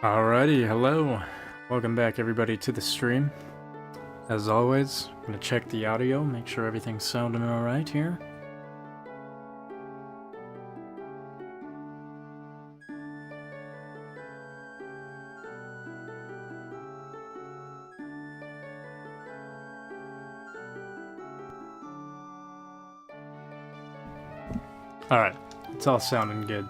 Alrighty, hello. Welcome back everybody to the stream. As always, I'm gonna check the audio, make sure everything's sounding alright here. Alright, it's all sounding good.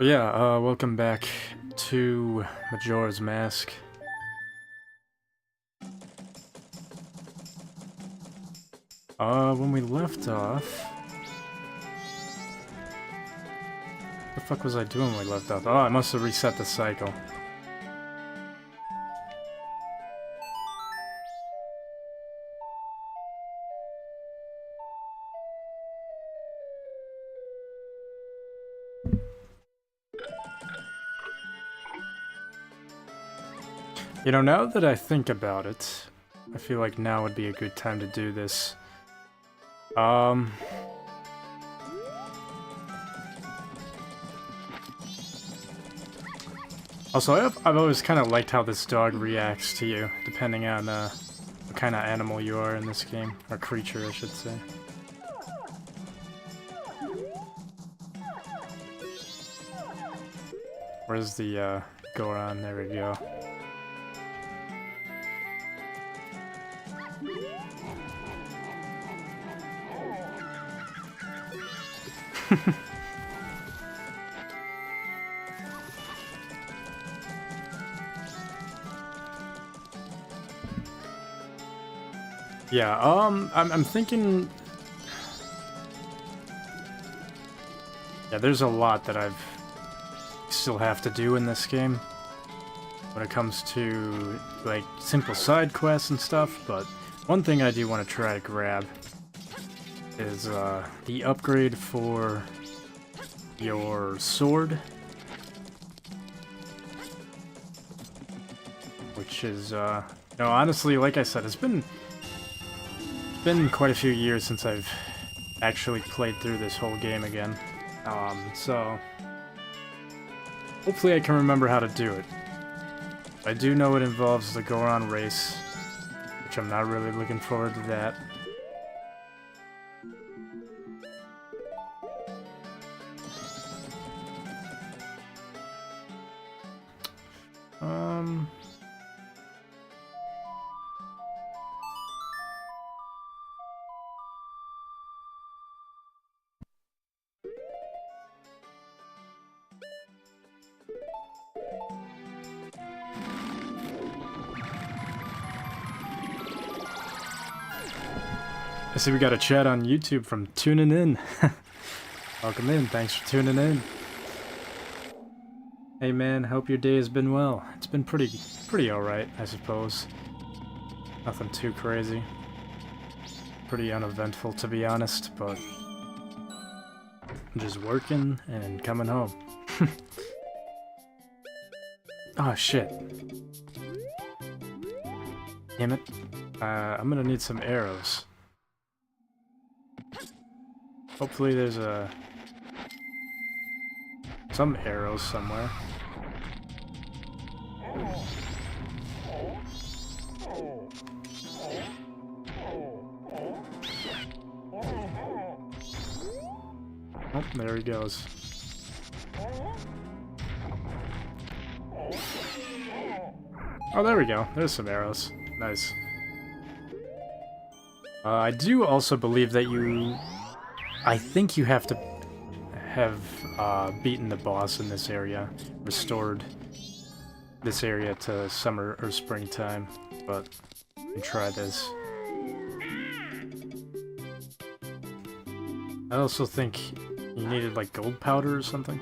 But yeah, welcome back to Majora's Mask. When we left off... What the fuck was I doing when we left off? Oh, I must have reset the cycle. You know, now that I think about it, I feel like now would be a good time to do this. Also, I've always kind of liked how this dog reacts to you, depending on what kind of animal you are in this game. Or creature, I should say. Where's the Goron? There we go. Yeah, I'm thinking... Yeah, there's a lot that I've still have to do in this game when it comes to, like, simple side quests and stuff, but one thing I do want to try to grab is the upgrade for your sword, which is, no, honestly, like I said, it's been quite a few years since I've actually played through this whole game again, so hopefully I can remember how to do it. I do know it involves the Goron race, which I'm not really looking forward to that. I see we got a chat on YouTube from tuning in. Welcome in, thanks for tuning in. Hey man, hope your day has been well. It's been pretty alright, I suppose. Nothing too crazy. Pretty uneventful, to be honest, but I'm just working and coming home. Oh shit. Damn it. I'm gonna need some arrows. Hopefully there's some arrows somewhere. Oh, there he goes. Oh, there we go. There's some arrows. Nice. I do also believe that I think you have to have beaten the boss in this area, restored this area to summer or springtime, but you can try this. I also think you needed like gold powder or something.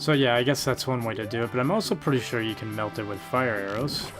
So yeah, I guess that's one way to do it, but I'm also pretty sure you can melt it with fire arrows.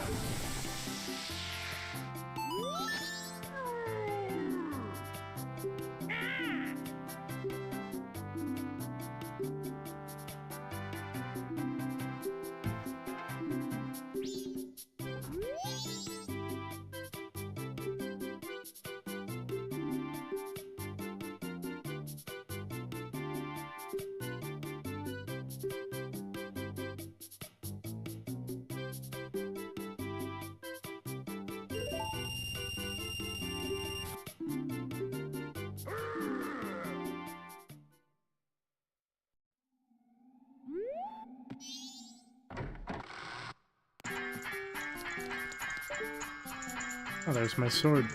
Oh, there's my sword.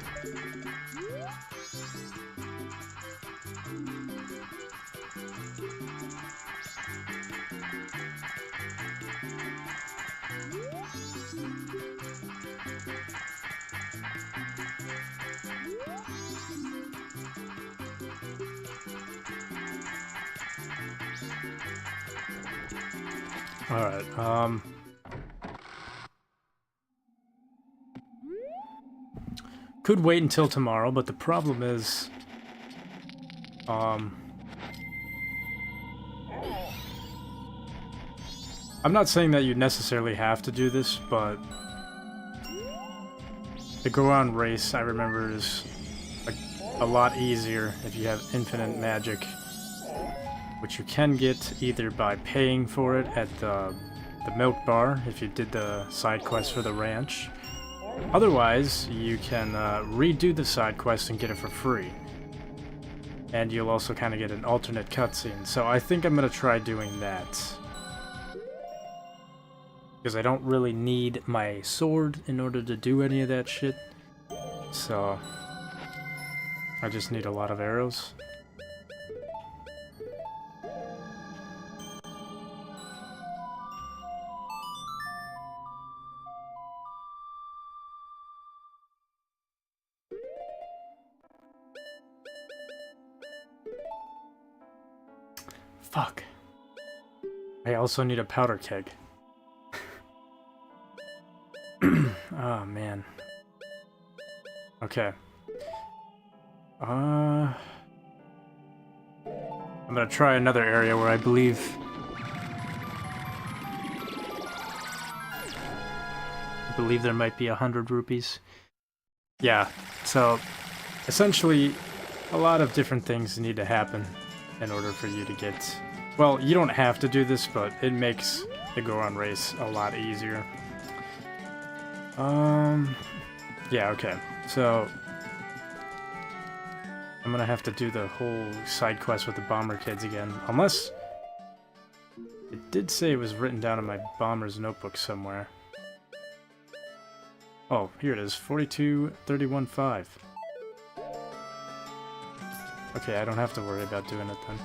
Alright, could wait until tomorrow, but the problem is, I'm not saying that you necessarily have to do this, but the Goron race, I remember, is a lot easier if you have infinite magic, which you can get either by paying for it at the milk bar, if you did the side quest for the ranch. Otherwise, you can redo the side quest and get it for free. And you'll also kind of get an alternate cutscene. So I think I'm going to try doing that. Because I don't really need my sword in order to do any of that shit. So I just need a lot of arrows. Fuck. I also need a powder keg. Oh, man. Okay. I'm gonna try another area where I believe there might be 100 rupees. Yeah, so essentially a lot of different things need to happen in order for you to get... Well, you don't have to do this, but it makes the Goron race a lot easier. Yeah, okay. So I'm gonna have to do the whole side quest with the bomber kids again. Unless... It did say it was written down in my bomber's notebook somewhere. Oh, here it is. 42-31-5. Okay, I don't have to worry about doing it then.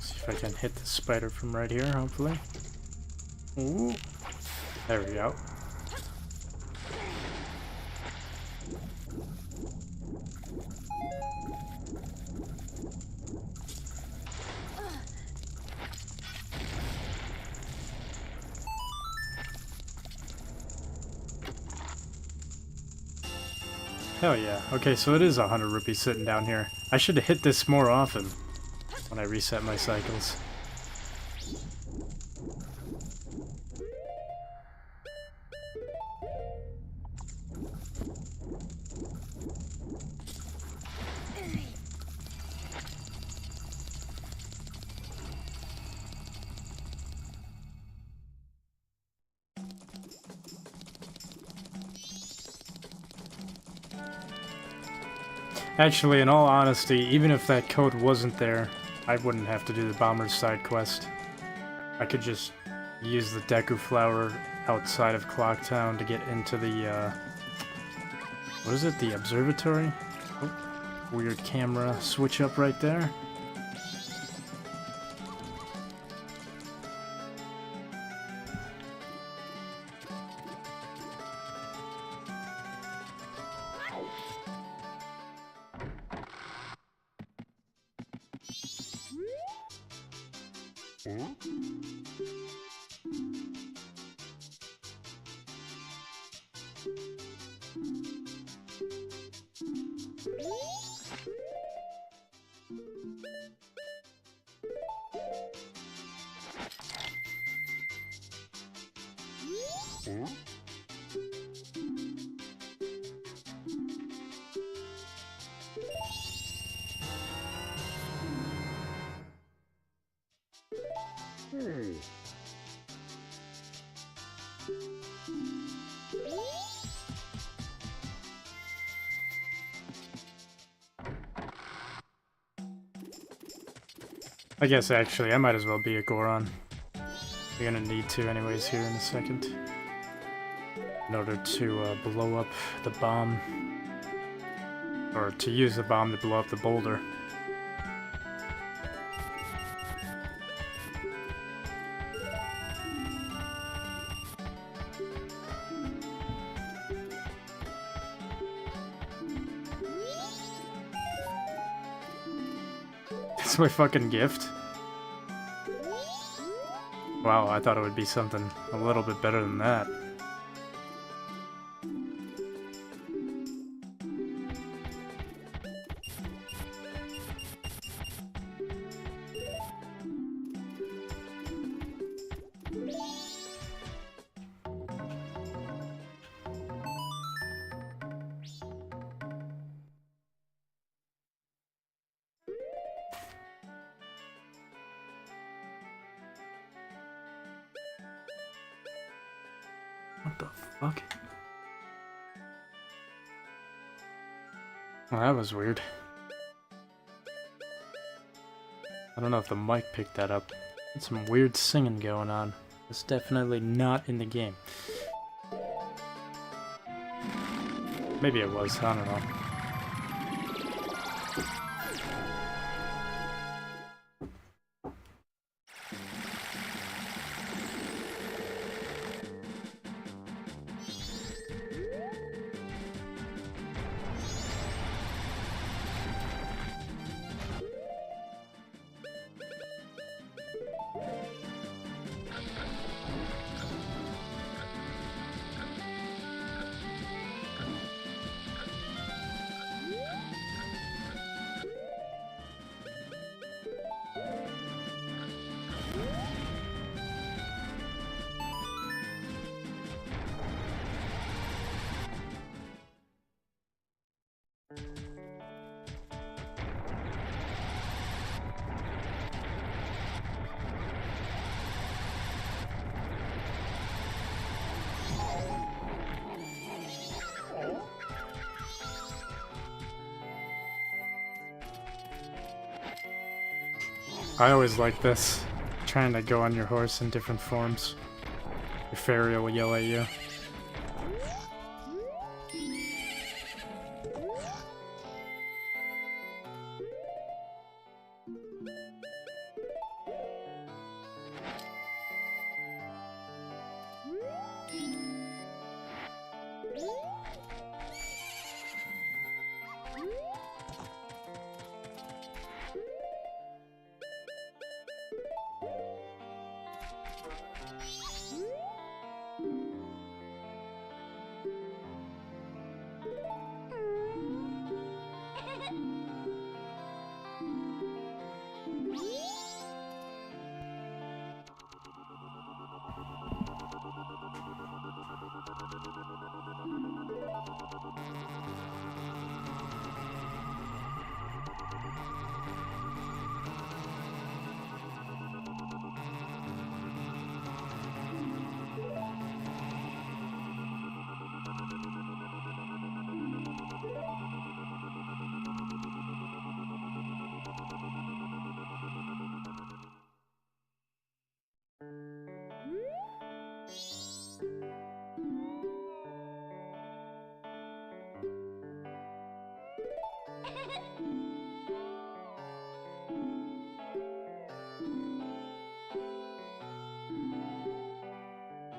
See if I can hit the spider from right here, hopefully. Ooh. There we go. Hell yeah. Okay, so it is 100 rupees sitting down here. I should have hit this more often when I reset my cycles. Actually, in all honesty, even if that code wasn't there, I wouldn't have to do the Bomber's side quest. I could just use the Deku Flower outside of Clocktown to get into the, what is it? The observatory? Oh, weird camera switch up right there. I guess actually I might as well be a Goron. We're gonna need to anyways here in a second. In order to blow up the bomb. Or to use the bomb to blow up the boulder. That's my fucking gift? Wow, I thought it would be something a little bit better than that. What the fuck? Well, that was weird. I don't know if the mic picked that up. There's some weird singing going on. It's definitely not in the game. Maybe it was, I don't know. I always like this, trying to go on your horse in different forms. Your fairy will yell at you.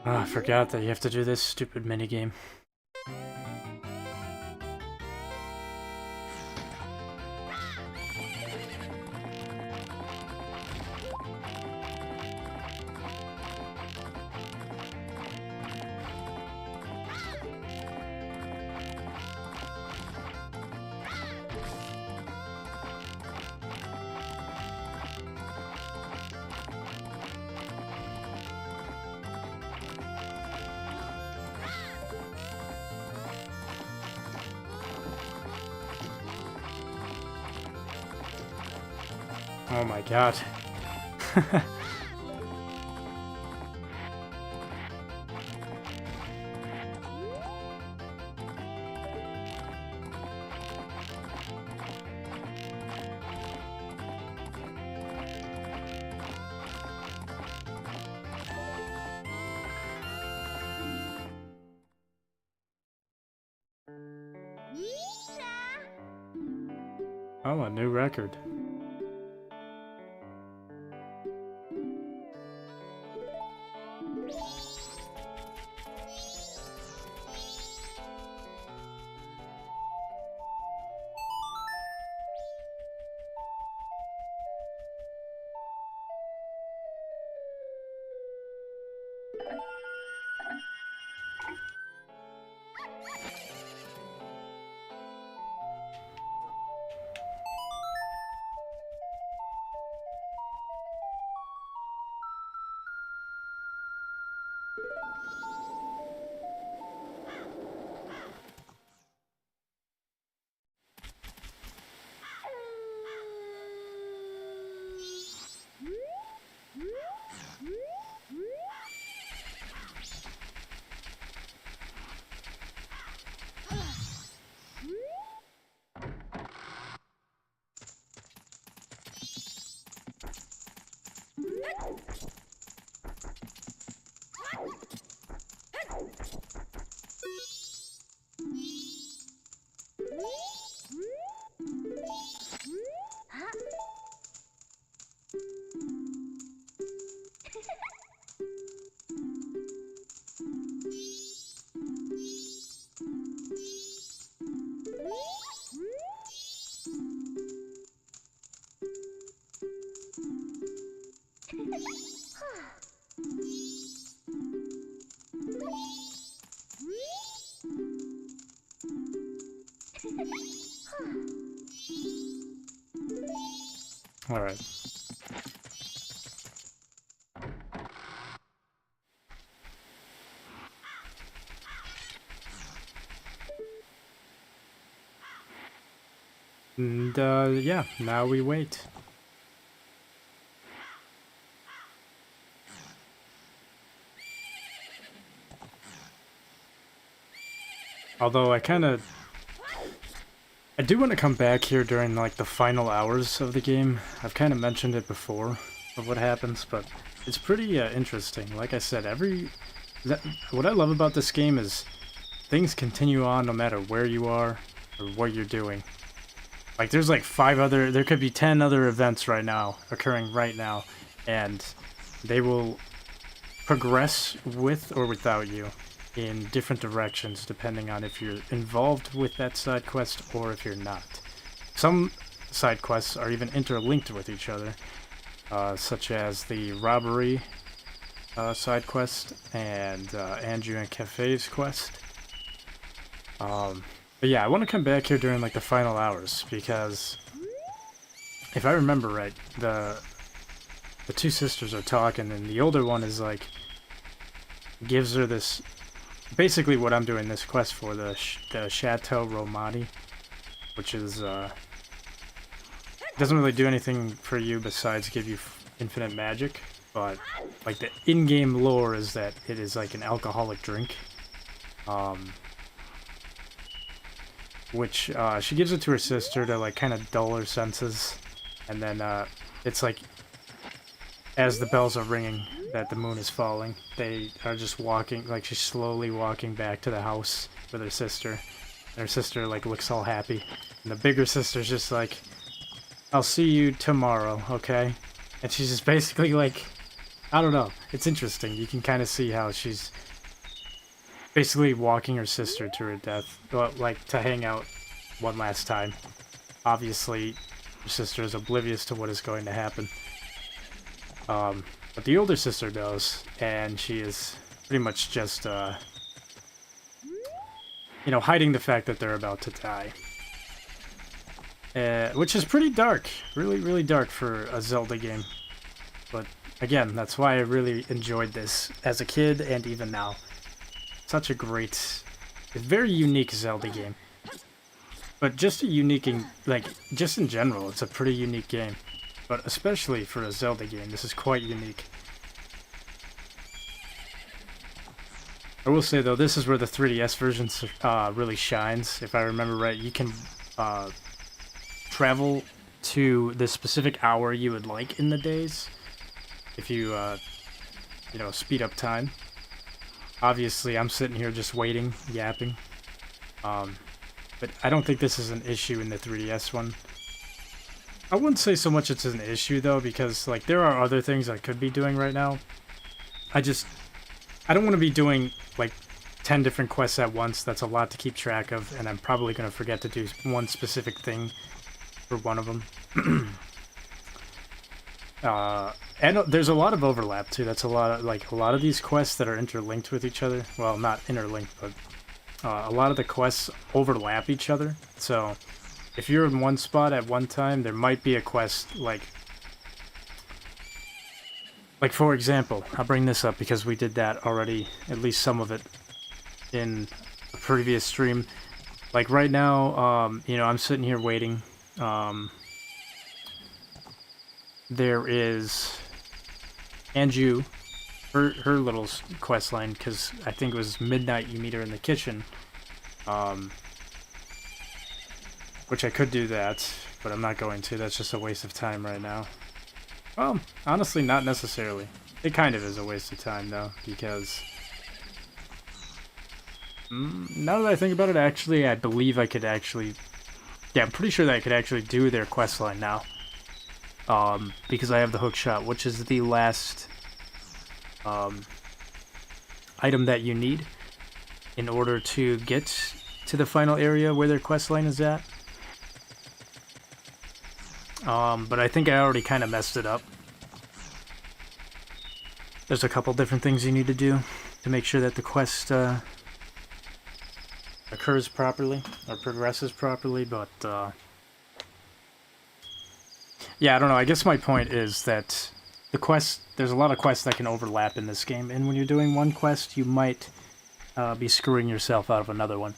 Oh, I forgot that you have to do this stupid minigame. Oh my god. Oh, a new record. All right. And, yeah, now we wait. Although I do want to come back here during, like, the final hours of the game. I've kind of mentioned it before, of what happens, but it's pretty interesting. Like I said, what I love about this game is things continue on no matter where you are or what you're doing. Like, there's like there could be 10 other events right now, occurring right now, and they will progress with or without you in different directions depending on if you're involved with that side quest or if you're not. Some side quests are even interlinked with each other, such as the robbery side quest and Andrew and Cafe's quest. But yeah, I want to come back here during like the final hours because if I remember right, the two sisters are talking and the older one is like gives her this basically what I'm doing this quest for, the Chateau Romani, which is doesn't really do anything for you besides give you infinite magic, but like the in-game lore is that it is like an alcoholic drink. Which she gives it to her sister to like kind of dull her senses, and then it's like as the bells are ringing that the moon is falling, they are just walking, like she's slowly walking back to the house with her sister, and her sister like looks all happy, and the bigger sister's just like, I'll see you tomorrow, okay? And she's just basically like, I don't know. It's interesting. You can kind of see how she's basically walking her sister to her death, well, like to hang out one last time. Obviously, her sister is oblivious to what is going to happen. But the older sister knows, and she is pretty much just, you know, hiding the fact that they're about to die. Which is pretty dark. Really, really dark for a Zelda game. But, again, that's why I really enjoyed this as a kid and even now. Such a great, very unique Zelda game. But just a unique, like, just in general, it's a pretty unique game. But especially for a Zelda game, this is quite unique. I will say, though, this is where the 3DS version really shines. If I remember right, you can travel to the specific hour you would like in the days. If you, you know, speed up time. Obviously, I'm sitting here just waiting, yapping. But I don't think this is an issue in the 3DS one. I wouldn't say so much it's an issue, though, because, like, there are other things I could be doing right now. I don't want to be doing, like, 10 different quests at once. That's a lot to keep track of, and I'm probably going to forget to do one specific thing for one of them. And there's a lot of overlap, too. That's a lot of, like, a lot of these quests that are interlinked with each other. Well, not interlinked, but a lot of the quests overlap each other. So if you're in one spot at one time, there might be a quest, like for example, I'll bring this up because we did that already, at least some of it, in a previous stream. Like right now, you know, I'm sitting here waiting. There is Anju, her little quest line, because I think it was midnight you meet her in the kitchen. Which I could do that, but I'm not going to. That's just a waste of time right now. Well, honestly, not necessarily. It kind of is a waste of time, though, because now that I think about it, actually, I believe I could actually... Yeah, I'm pretty sure that I could actually do their questline now. Because I have the hook shot, which is the last item that you need in order to get to the final area where their questline is at. But I think I already kind of messed it up. There's a couple different things you need to do to make sure that the quest occurs properly or progresses properly, but yeah, I don't know. I guess my point is that there's a lot of quests that can overlap in this game, and when you're doing one quest, you might be screwing yourself out of another one.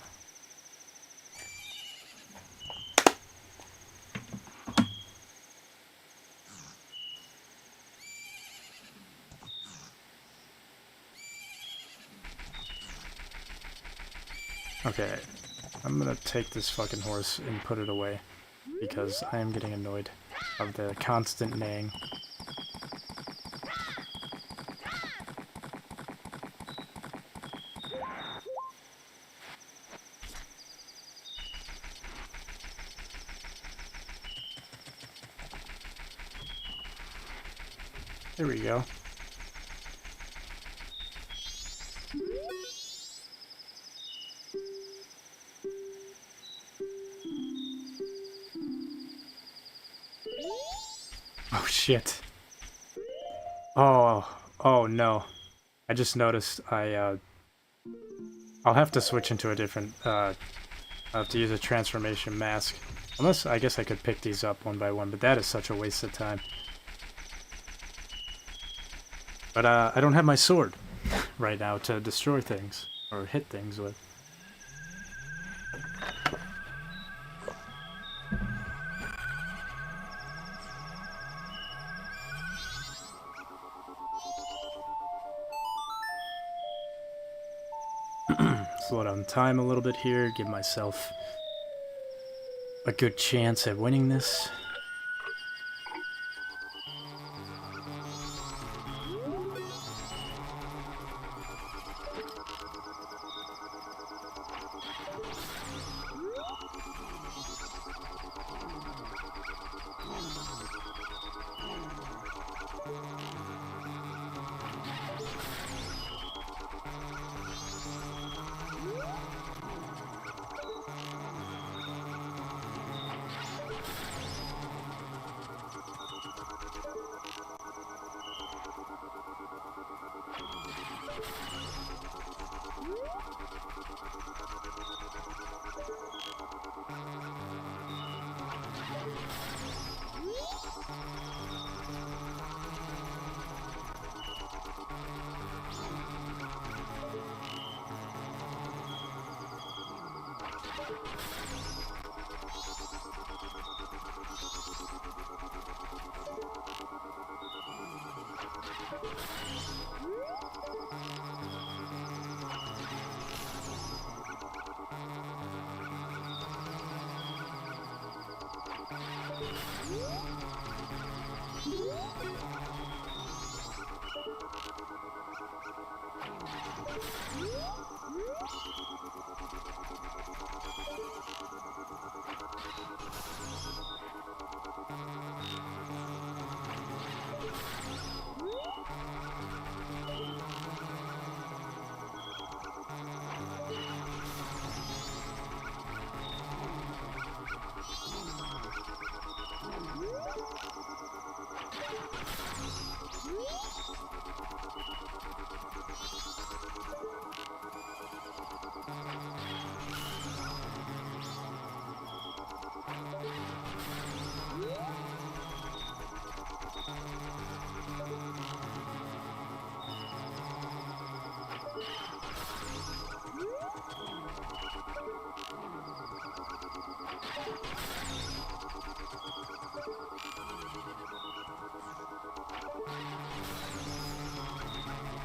Okay, I'm gonna take this fucking horse and put it away, because I am getting annoyed of the constant neighing. There we go. Oh shit. Oh no. I just noticed I'll have to switch into a different I'll have to use a transformation mask. Unless I guess I could pick these up one by one, but that is such a waste of time. But I don't have my sword right now to destroy things or hit things with. Slow down time a little bit here, give myself a good chance at winning this.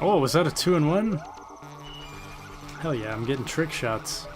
Oh, was that a 2-in-1? Hell yeah, I'm getting trick shots.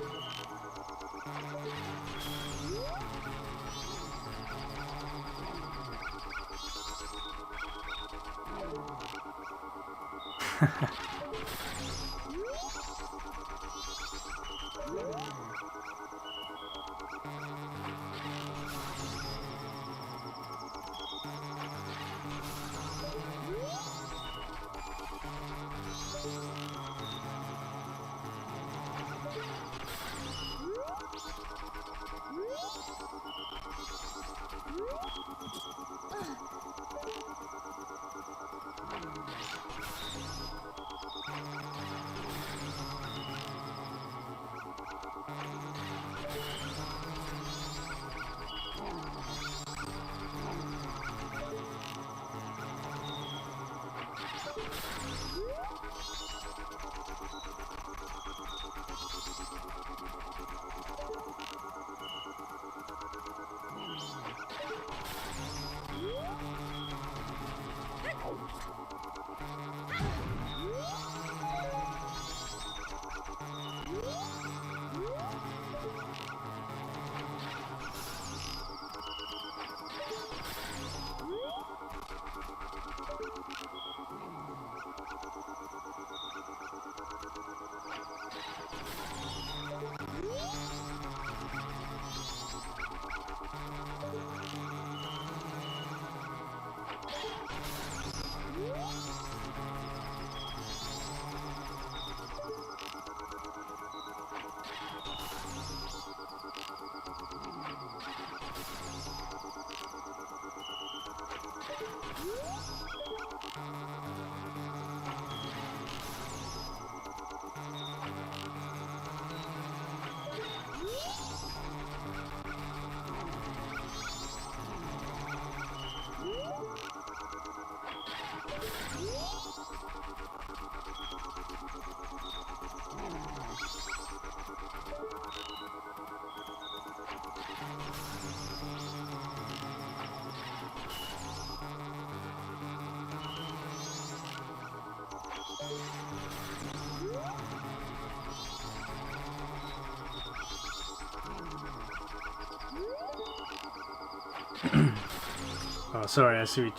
Oh, sorry, I see we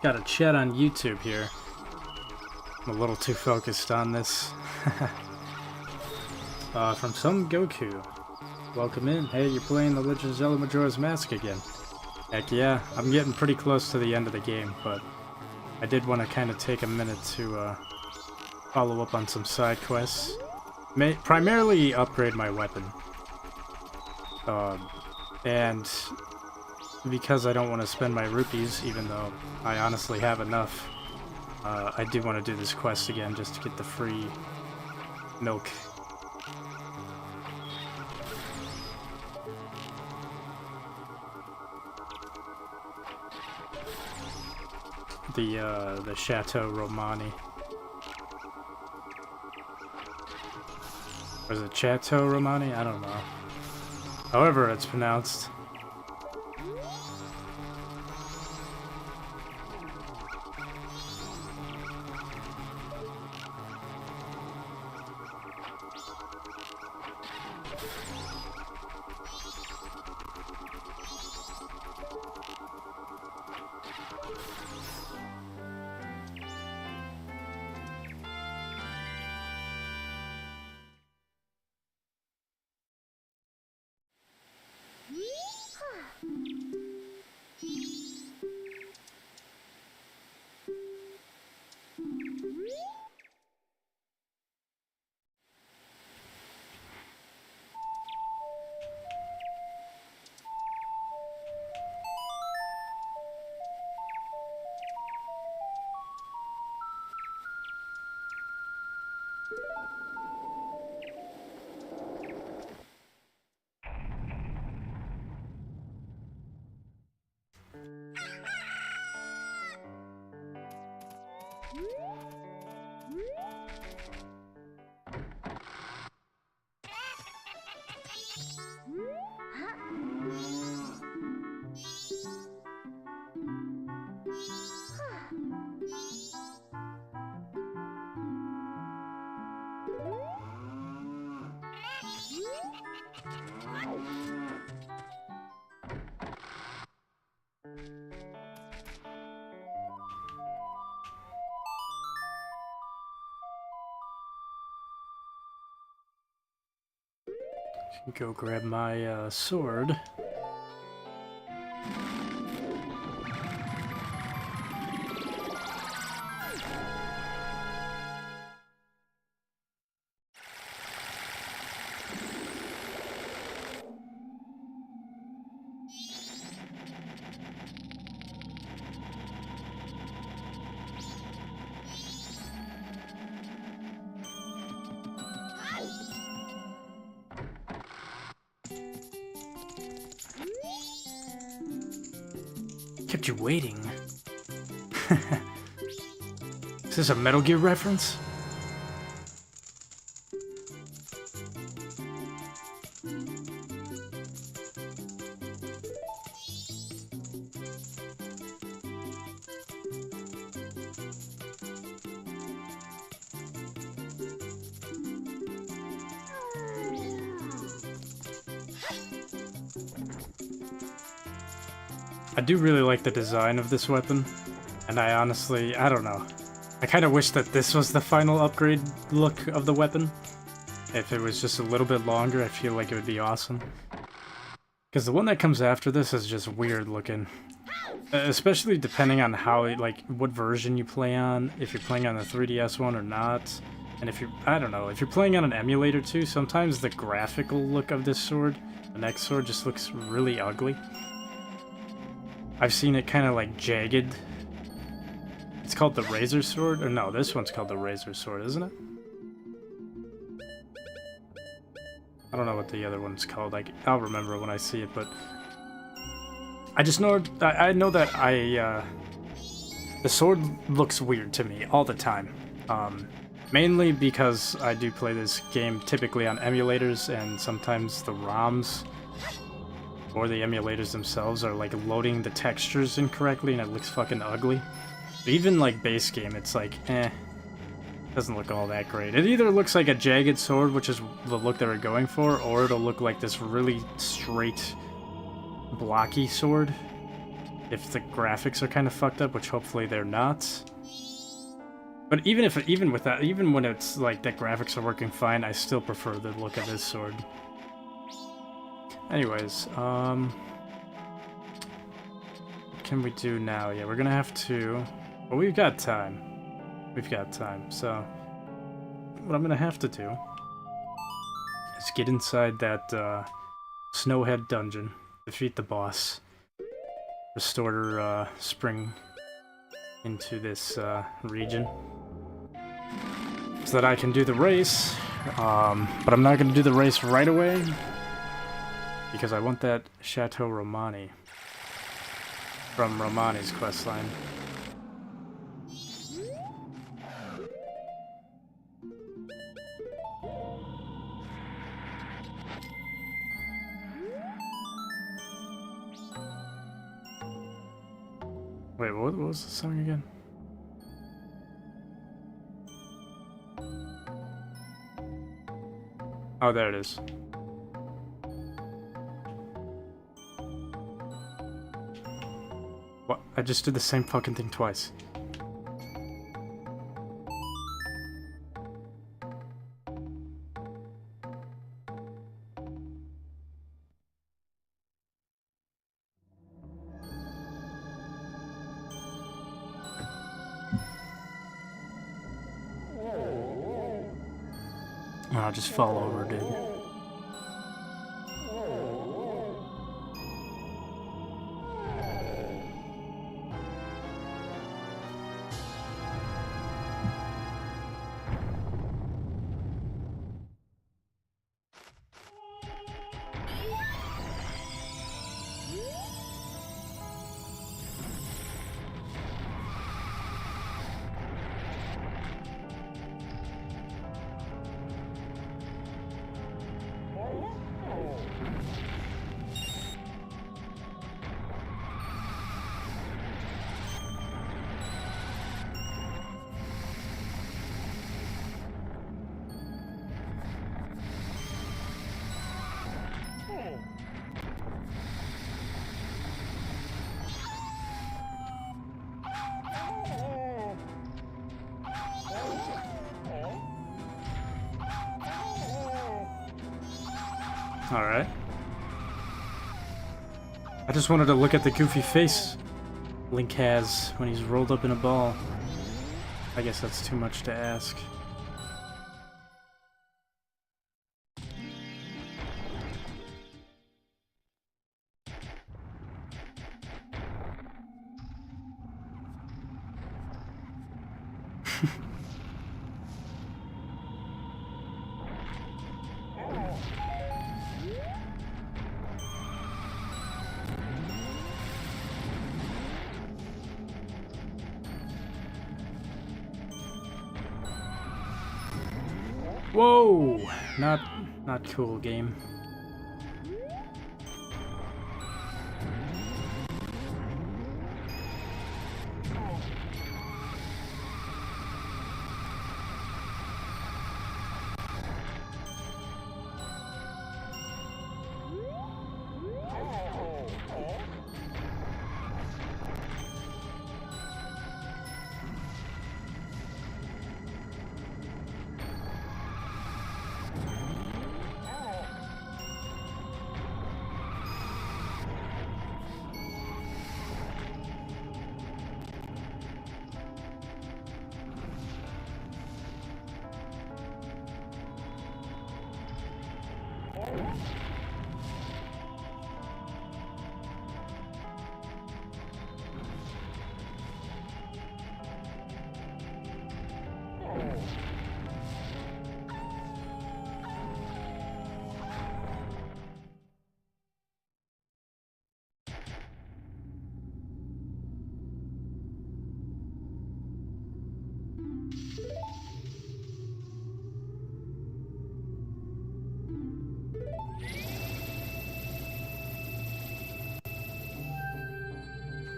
got a chat on YouTube here. I'm a little too focused on this. From some Goku. Welcome in. Hey, you're playing the Legend of Zelda Majora's Mask again. Heck yeah, I'm getting pretty close to the end of the game, but I did want to kind of take a minute to follow up on some side quests. Primarily upgrade my weapon. And because I don't want to spend my rupees, even though I honestly have enough, I do want to do this quest again just to get the free milk. The Chateau Romani. Or is it Chateau Romani? I don't know. However it's pronounced. Go grab my sword. Kept you waiting. Is this a Metal Gear reference? I do really like the design of this weapon, and I honestly, I don't know. I kind of wish that this was the final upgrade look of the weapon. If it was just a little bit longer, I feel like it would be awesome. Because the one that comes after this is just weird looking. Especially depending on how, like, what version you play on, if you're playing on the 3DS one or not. And if you're, I don't know, if you're playing on an emulator too, sometimes the graphical look of this sword, the next sword, just looks really ugly. I've seen it kind of like jagged. It's called the Razor Sword? Or no, this one's called the Razor Sword, isn't it? I don't know what the other one's called. I'll remember when I see it, but I just know I know that the sword looks weird to me all the time. Mainly because I do play this game typically on emulators, and sometimes the ROMs or the emulators themselves are like loading the textures incorrectly and it looks fucking ugly. Even like base game, it's like, doesn't look all that great. It either looks like a jagged sword, which is the look they were going for, or it'll look like this really straight, blocky sword. If the graphics are kind of fucked up, which hopefully they're not. But even with that, even when it's like the graphics are working fine, I still prefer the look of this sword. Anyways, what can we do now? Yeah, we're gonna have to... Well, we've got time. We've got time, so... What I'm gonna have to do is get inside that Snowhead dungeon, defeat the boss, restore her spring into this region, so that I can do the race. But I'm not gonna do the race right away, because I want that Chateau Romani from Romani's questline. Wait, what was the song again? Oh, there it is. What? I just did the same fucking thing twice. I'll just fall over, dude. Alright. I just wanted to look at the goofy face Link has when he's rolled up in a ball. I guess that's too much to ask. Whoa! Not cool, game.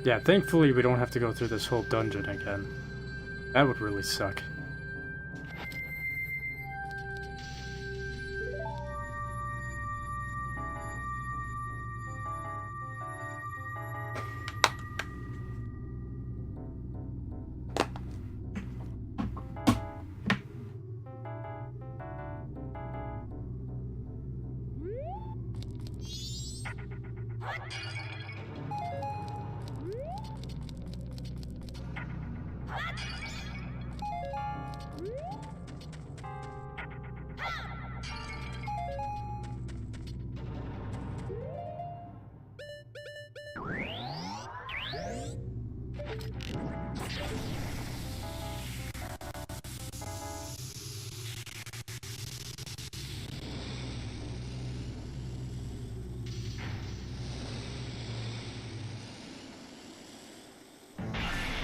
Yeah, thankfully we don't have to go through this whole dungeon again. That would really suck.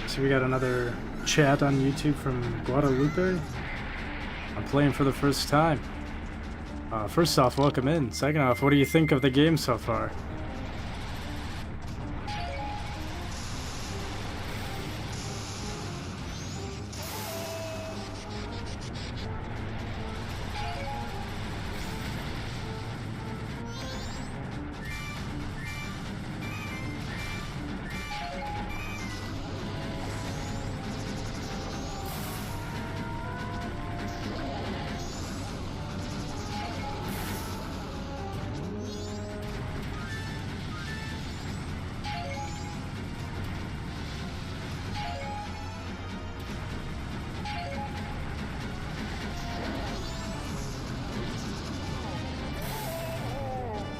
So we got another chat on YouTube from Guadalupe. I'm playing for the first time. First off, welcome in. Second off, what do you think of the game so far?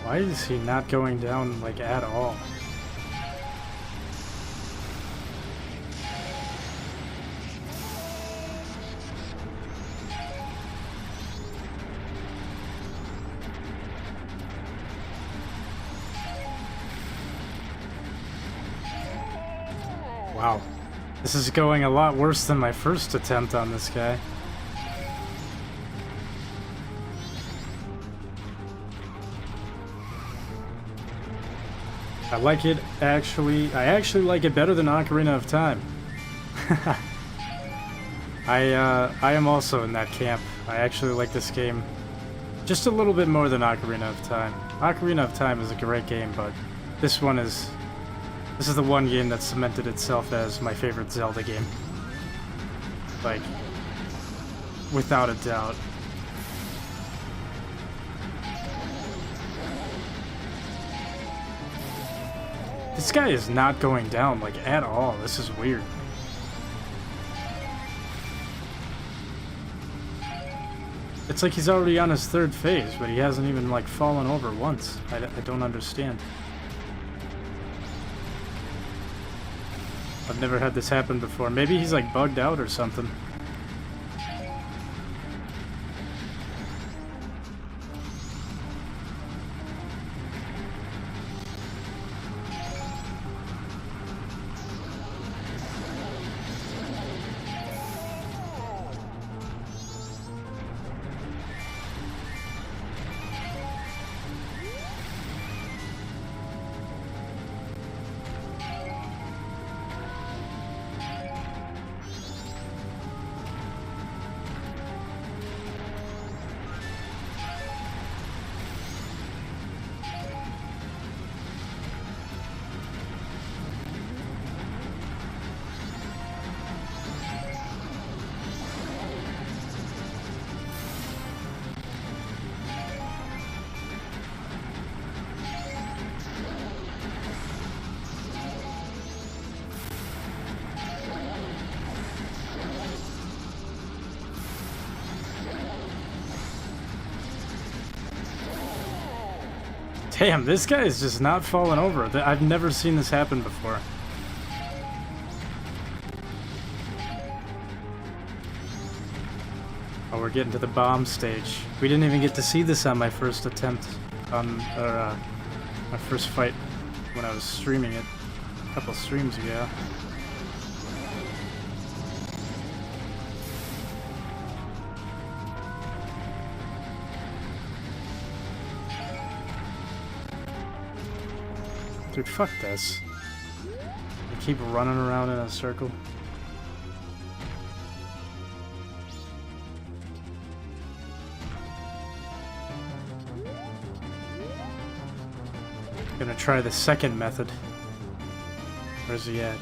Why is he not going down, like, at all? Wow. This is going a lot worse than my first attempt on this guy. I like it, actually. I actually like it better than Ocarina of Time. I am also in that camp. I actually like this game just a little bit more than Ocarina of Time. Ocarina of Time is a great game, but this is the one game that cemented itself as my favorite Zelda game. Like, without a doubt. This guy is not going down, like, at all. This is weird. It's like he's already on his third phase, but he hasn't even, like, fallen over once. I don't understand. I've never had this happen before. Maybe he's, like, bugged out or something. Damn, this guy is just not falling over. I've never seen this happen before. Oh, we're getting to the bomb stage. We didn't even get to see this on my first attempt on, my first fight when I was streaming it a couple streams ago. Dude, fuck this. I keep running around in a circle. Gonna try the second method. Where's he at?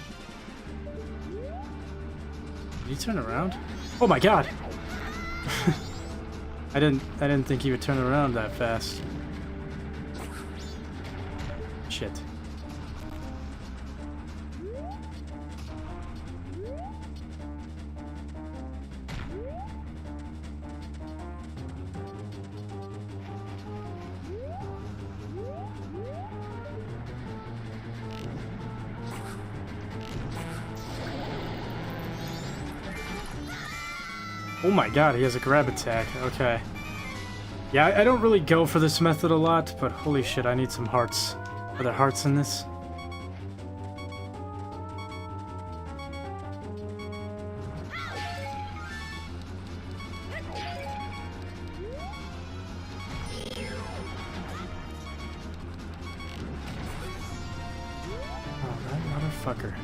Did he turn around? Oh my god! I didn't think he would turn around that fast. Shit. Oh my god, he has a grab attack. Okay. Yeah, I don't really go for this method a lot, but holy shit, I need some hearts. Are there hearts in this? Oh, that motherfucker.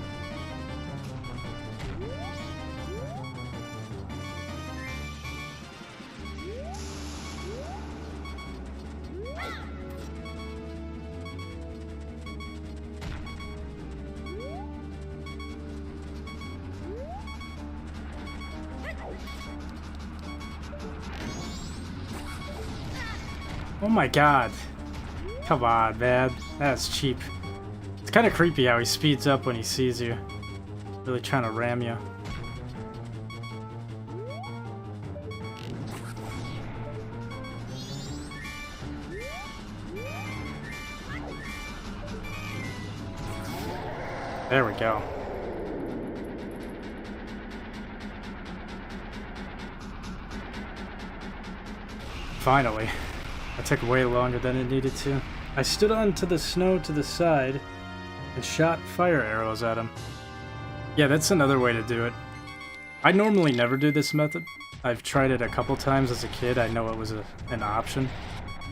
Oh my god. Come on, man. That's cheap. It's kind of creepy how he speeds up when he sees you. Really trying to ram you. There we go. Finally. That took way longer than it needed to. I stood onto the snow to the side and shot fire arrows at him. Yeah, that's another way to do it. I normally never do this method. I've tried it a couple times as a kid. I know it was an option.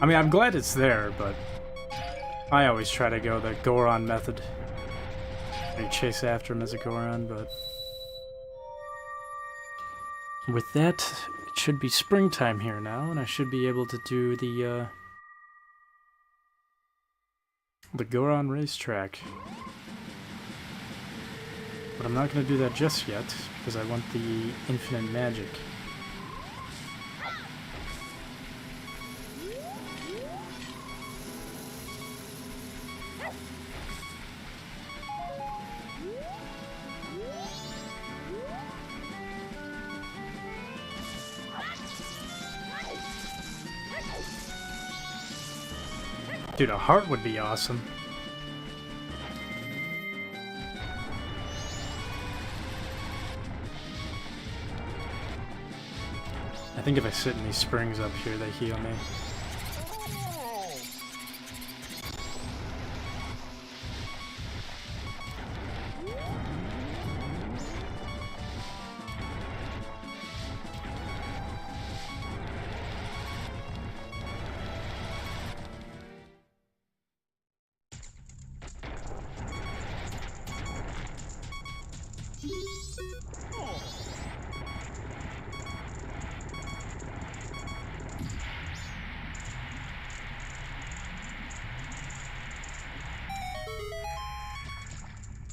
I mean, I'm glad it's there, but I always try to go the Goron method. You chase after him as a Goron, but... With that, it should be springtime here now, and I should be able to do the Goron racetrack. But I'm not going to do that just yet, because I want the infinite magic. Dude, a heart would be awesome. I think if I sit in these springs up here, they heal me.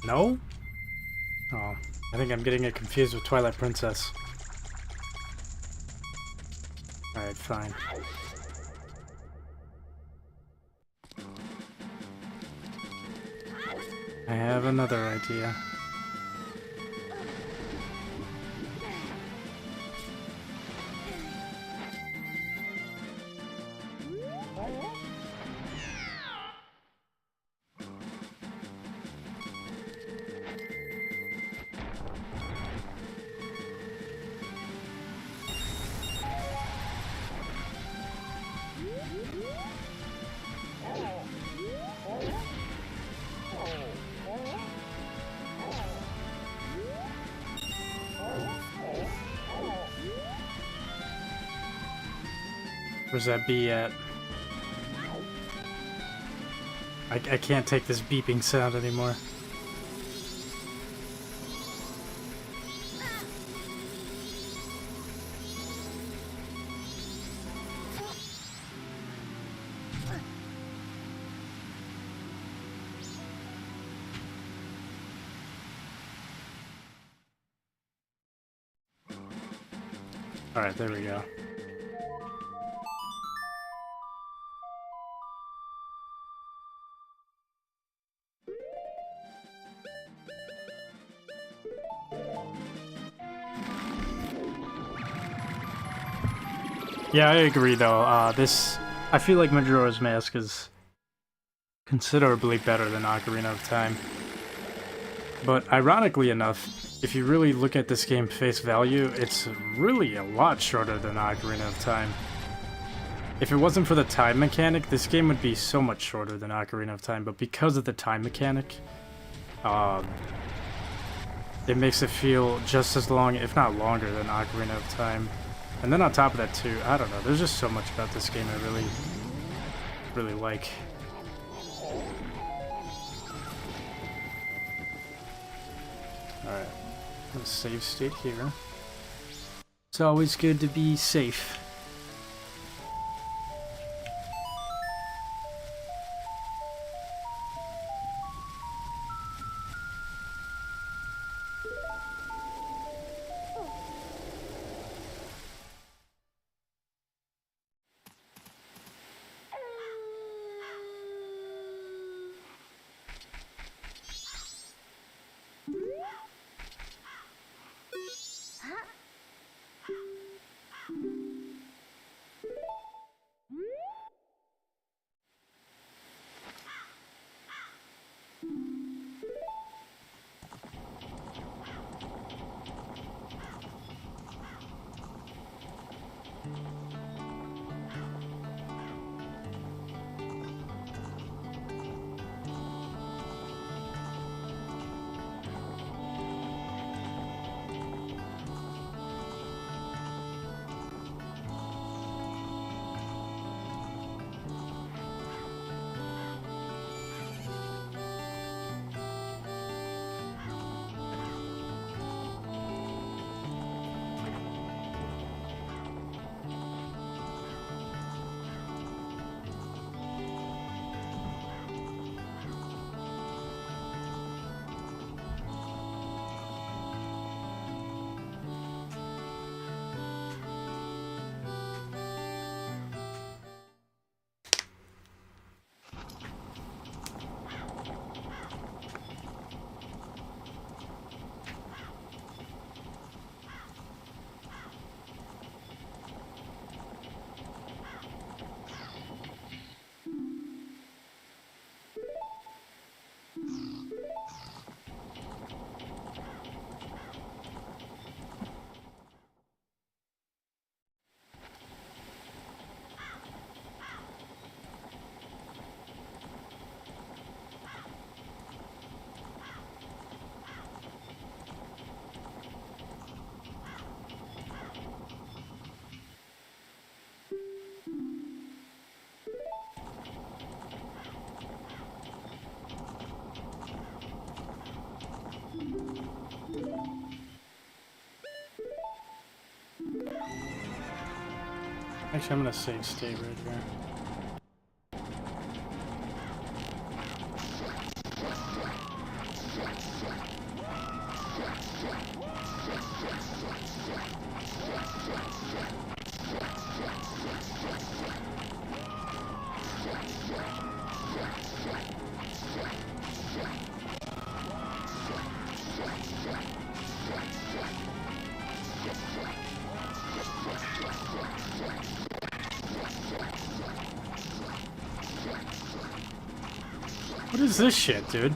No? Oh, I think I'm getting it confused with Twilight Princess. Alright, fine. I have another idea. Where's that bee at? I can't take this beeping sound anymore. Alright, there we go. Yeah, I agree though. I feel like Majora's Mask is considerably better than Ocarina of Time. But ironically enough, if you really look at this game face value, it's really a lot shorter than Ocarina of Time. If it wasn't for the time mechanic, this game would be so much shorter than Ocarina of Time, but because of the time mechanic, it makes it feel just as long, if not longer, than Ocarina of Time. And then on top of that too, I don't know, there's just so much about this game I really like. Alright, let's save state here. It's always good to be safe. Actually, I'm gonna save state right here. What is this shit, dude?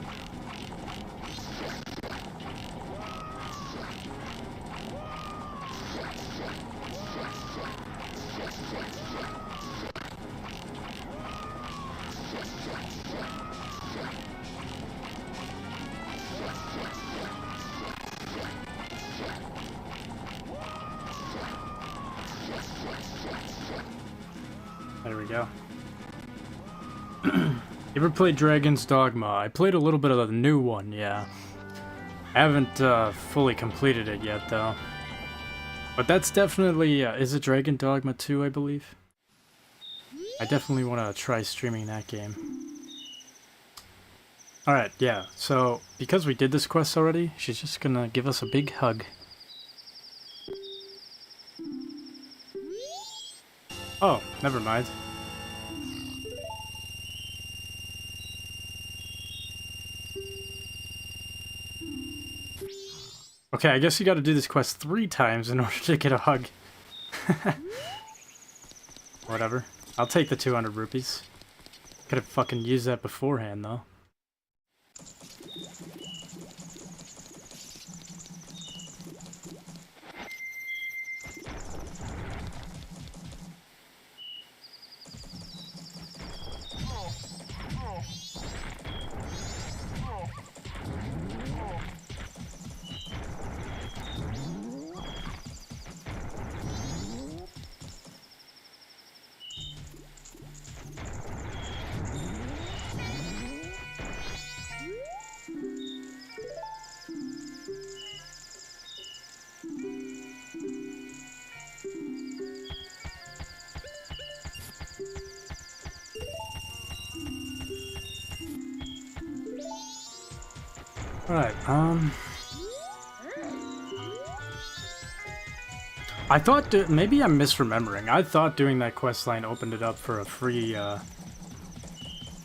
There we go. You ever played Dragon's Dogma? I played a little bit of the new one, yeah. I haven't fully completed it yet, though. But that's definitely... is it Dragon Dogma 2, I believe? I definitely want to try streaming that game. Alright, yeah. So, because we did this quest already, she's just gonna give us a big hug. Oh, never mind. Okay, I guess you gotta do this quest 3 times in order to get a hug. Whatever. I'll take the 200 rupees. Could've fucking used that beforehand, though. Alright, I thought... maybe I'm misremembering. I thought doing that quest line opened it up for a free,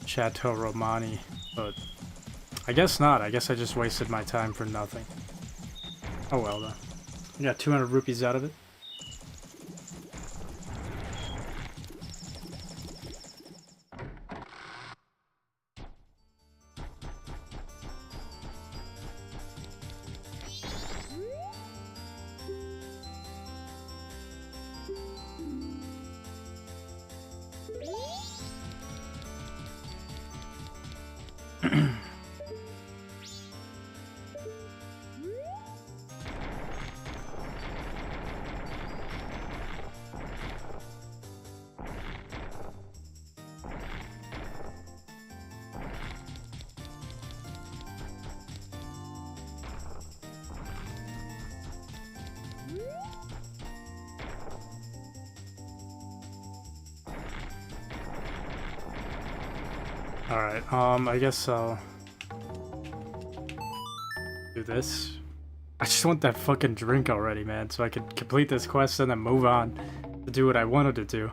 Chateau Romani, but I guess not. I guess I just wasted my time for nothing. Oh well, though. I got 200 rupees out of it. Alright, I guess I'll do this. I just want that fucking drink already, man, so I can complete this quest and then move on to do what I wanted to do.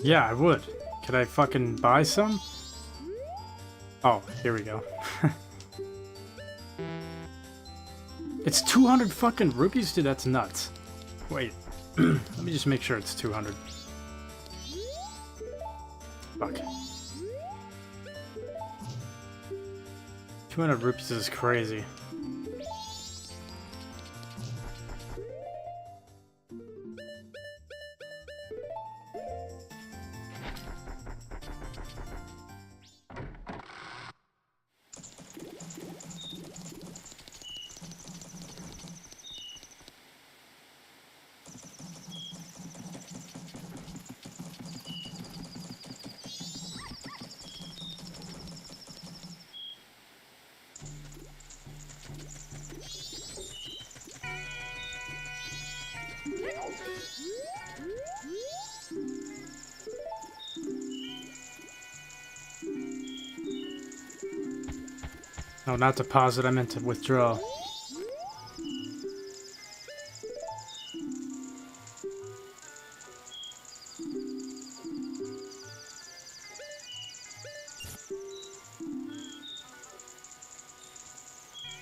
Yeah, I would. Could I fucking buy some? Oh, here we go. It's 200 fucking rupees? Dude, that's nuts. Wait. Let me just make sure it's 200. Fuck. 200 rupees is crazy. No, not deposit, I meant to withdraw.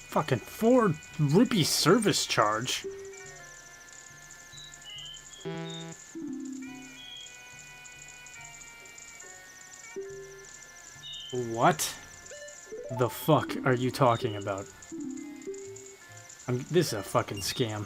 Fucking 4 rupee service charge. What the fuck are you talking about? This is a fucking scam.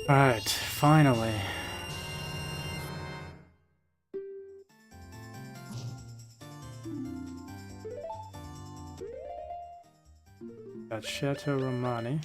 Alright, finally. Got Chateau Romani.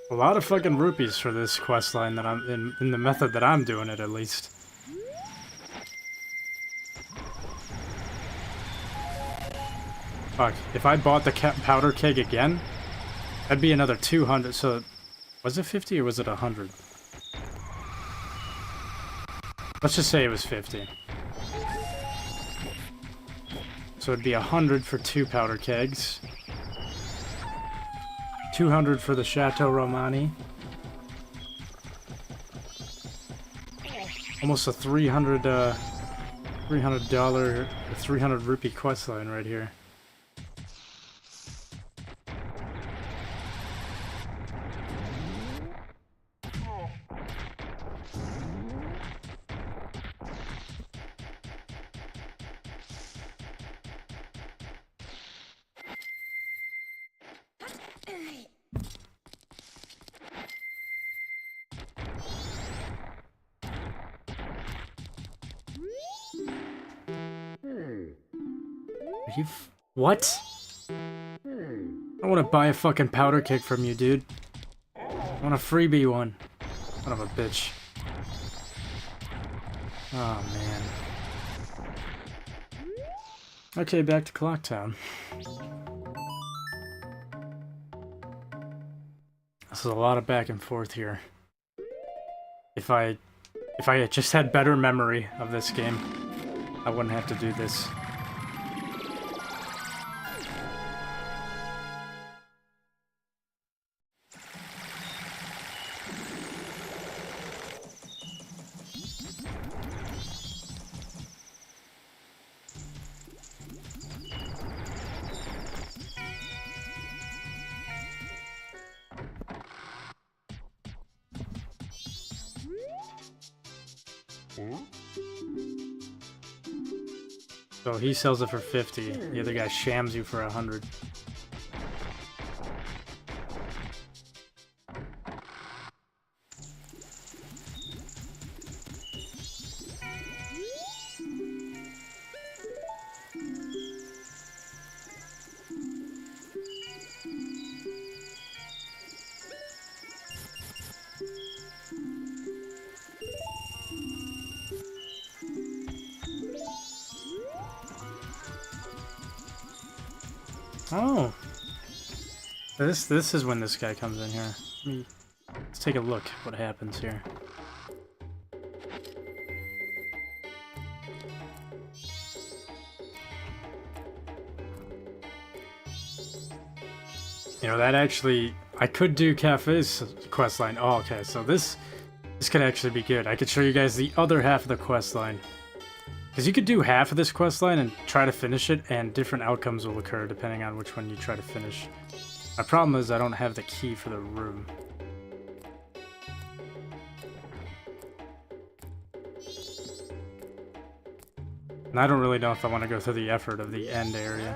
A lot of fucking rupees for this quest line that I'm in the method that I'm doing it, at least. Fuck, if I bought the powder keg again, that'd be another 200, so... Was it 50 or was it 100? Let's just say it was 50. So it'd be 100 for 2 powder kegs. 200 for the Chateau Romani. Almost a $300 300 rupee questline right here. What? I want to buy a fucking powder keg from you, dude. I want a freebie one. Son of a bitch. Oh, man. Okay, back to Clocktown. This is a lot of back and forth here. If I just had better memory of this game, I wouldn't have to do this. So he sells it for 50. The other guy shams you for 100. Oh, this is when this guy comes in here. Let's take a look what happens here. You know, that actually, I could do Cafe's questline. Oh, okay, so this could actually be good. I could show you guys the other half of the questline. Because you could do half of this questline and try to finish it, and different outcomes will occur depending on which one you try to finish. My problem is I don't have the key for the room. And I don't really know if I want to go through the effort of the end area.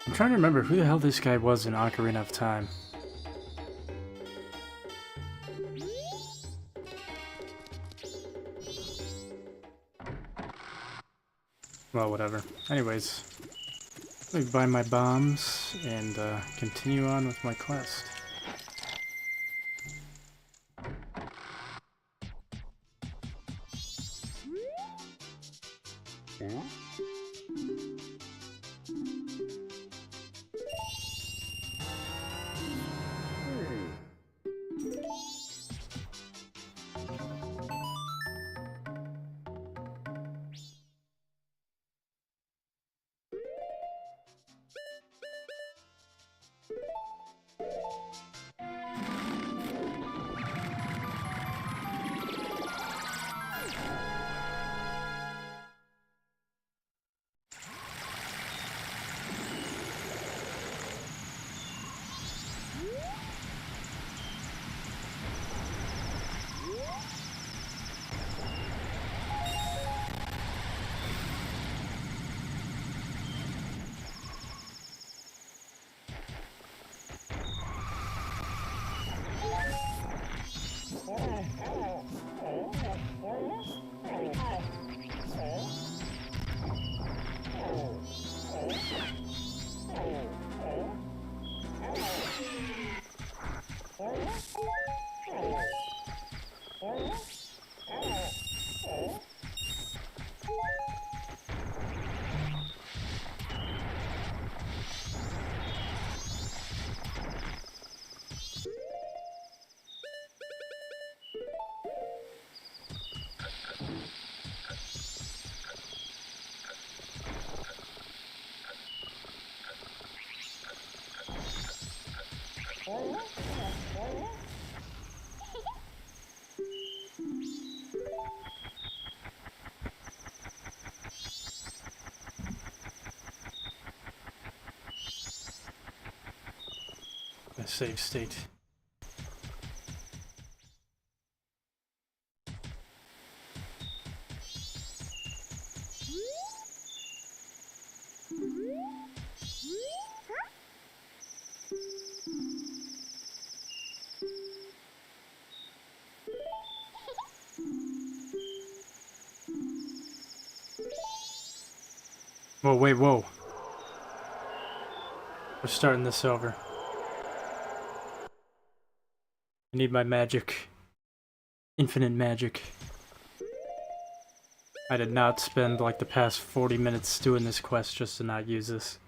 I'm trying to remember who the hell this guy was in Ocarina of Time. Well, whatever. Anyways, let me buy my bombs and continue on with my quest. My save state. Whoa, wait, whoa. We're starting this over. I need my magic. Infinite magic. I did not spend like the past 40 minutes doing this quest just to not use this.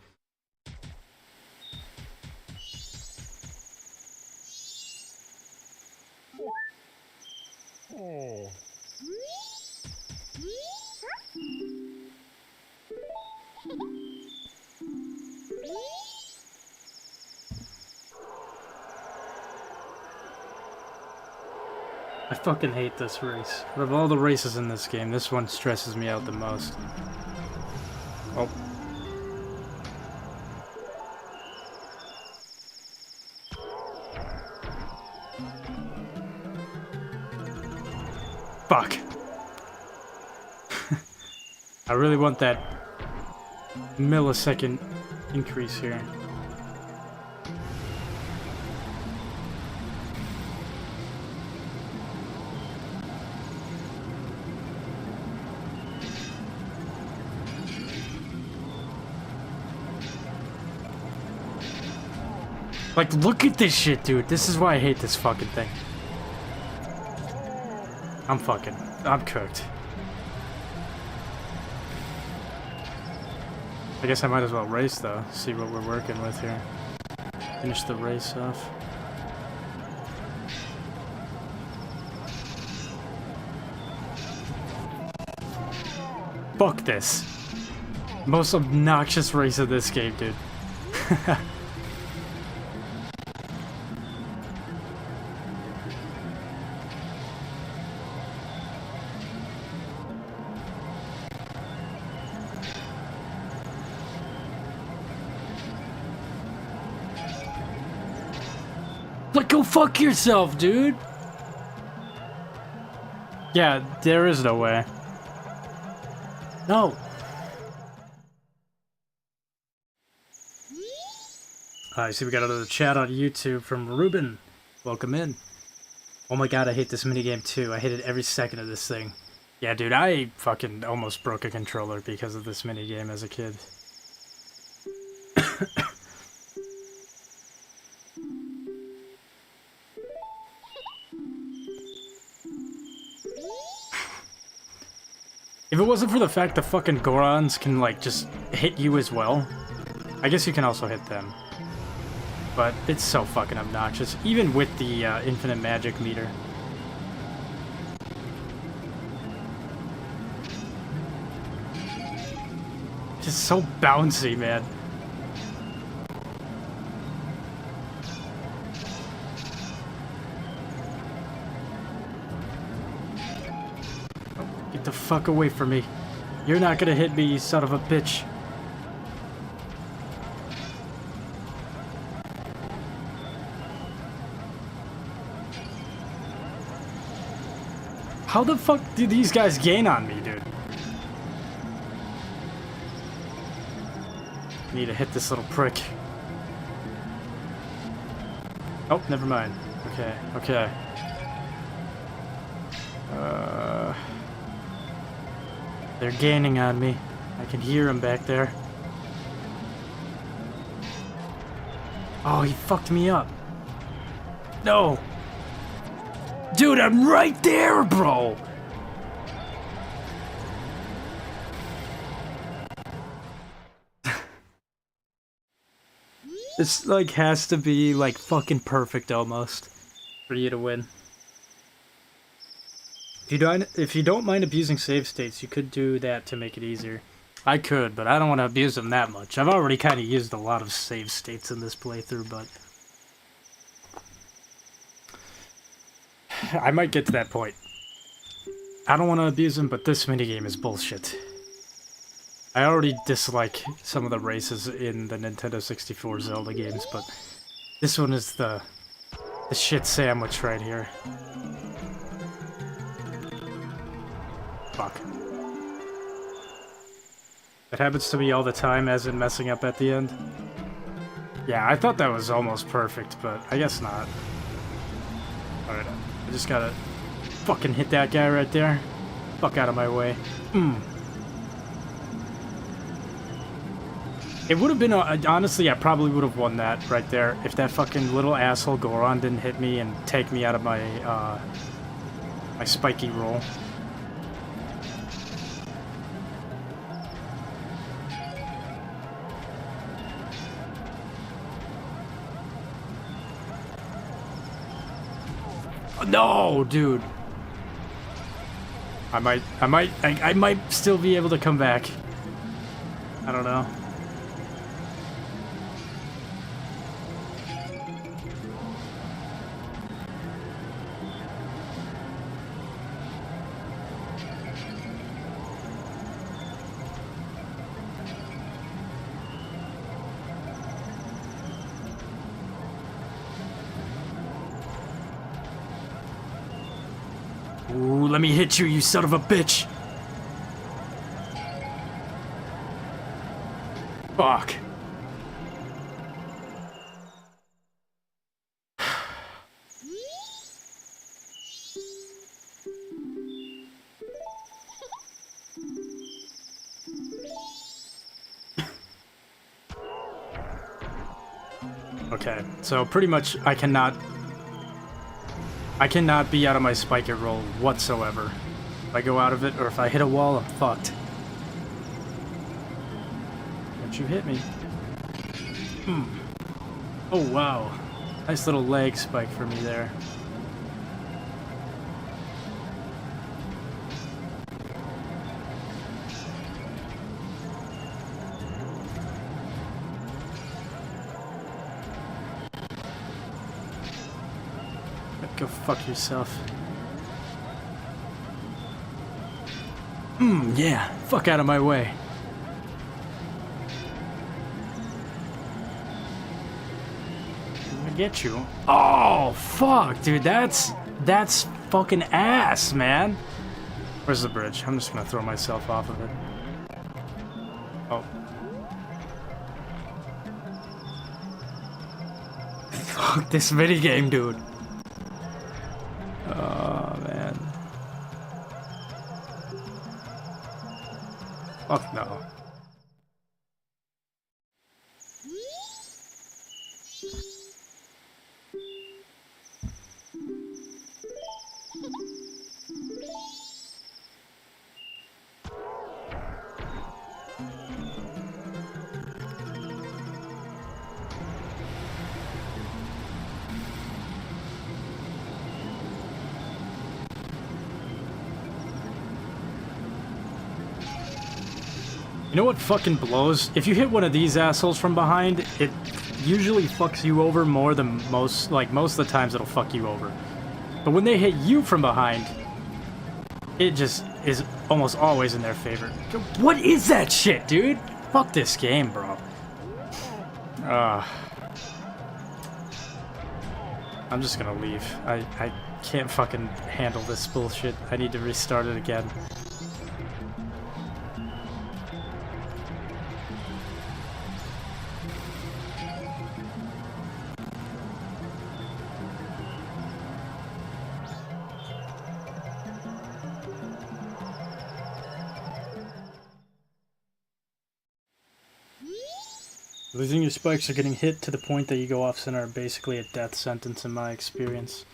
I fucking hate this race. Out of all the races in this game, this one stresses me out the most. Oh. Fuck. I really want that millisecond increase here. Like, look at this shit, dude. This is why I hate this fucking thing. I'm cooked. I guess I might as well race, though. See what we're working with here. Finish the race off. Fuck this. Most obnoxious race of this game, dude. Like, go fuck yourself, dude! Yeah, there is no way. No! I see we got another chat on YouTube from Ruben. Welcome in. Oh my god, I hate this minigame too. I hated every second of this thing. Yeah, dude, I fucking almost broke a controller because of this minigame as a kid. If it wasn't for the fact that fucking Gorons can, like, just hit you as well, I guess you can also hit them. But it's so fucking obnoxious, even with the infinite magic meter. Just so bouncy, man. Get the fuck away from me. You're not gonna hit me, you son of a bitch. How the fuck did these guys gain on me, dude? Need to hit this little prick. Oh, never mind. Okay, okay. They're gaining on me. I can hear them back there. Oh, he fucked me up. No! Dude, I'm right there, bro! This, like, has to be, like, fucking perfect almost for you to win. If you don't mind abusing save states, you could do that to make it easier. I could, but I don't want to abuse them that much. I've already kind of used a lot of save states in this playthrough, but I might get to that point. I don't want to abuse them, but this minigame is bullshit. I already dislike some of the races in the Nintendo 64 Zelda games, but This one is the shit sandwich right here. Fuck. It happens to me all the time, as in messing up at the end. Yeah, I thought that was almost perfect, but I guess not. Alright, I just gotta fucking hit that guy right there. Fuck out of my way. It would have been, honestly, I probably would have won that right there if that fucking little asshole Goron didn't hit me and take me out of my, my spiky roll. No, dude. I might still be able to come back. I don't know. Ooh, let me hit you, you son of a bitch! Fuck. Okay, so pretty much I cannot be out of my spike it roll whatsoever. If I go out of it, or if I hit a wall, I'm fucked. Don't you hit me. Oh, wow. Nice little leg spike for me there. Go fuck yourself. Yeah. Fuck out of my way. I'm gonna get you. Oh, fuck, dude. That's fucking ass, man. Where's the bridge? I'm just gonna throw myself off of it. Oh. Fuck this minigame, dude. Oh, man. Fuck no. You know what fucking blows? If you hit one of these assholes from behind, it usually fucks you over more than most, like most of the times it'll fuck you over. But when they hit you from behind, it just is almost always in their favor. What is that shit, dude? Fuck this game, bro. I'm just gonna leave. I can't fucking handle this bullshit. I need to restart it again. Losing your spikes or getting hit to the point that you go off center are basically a death sentence in my experience.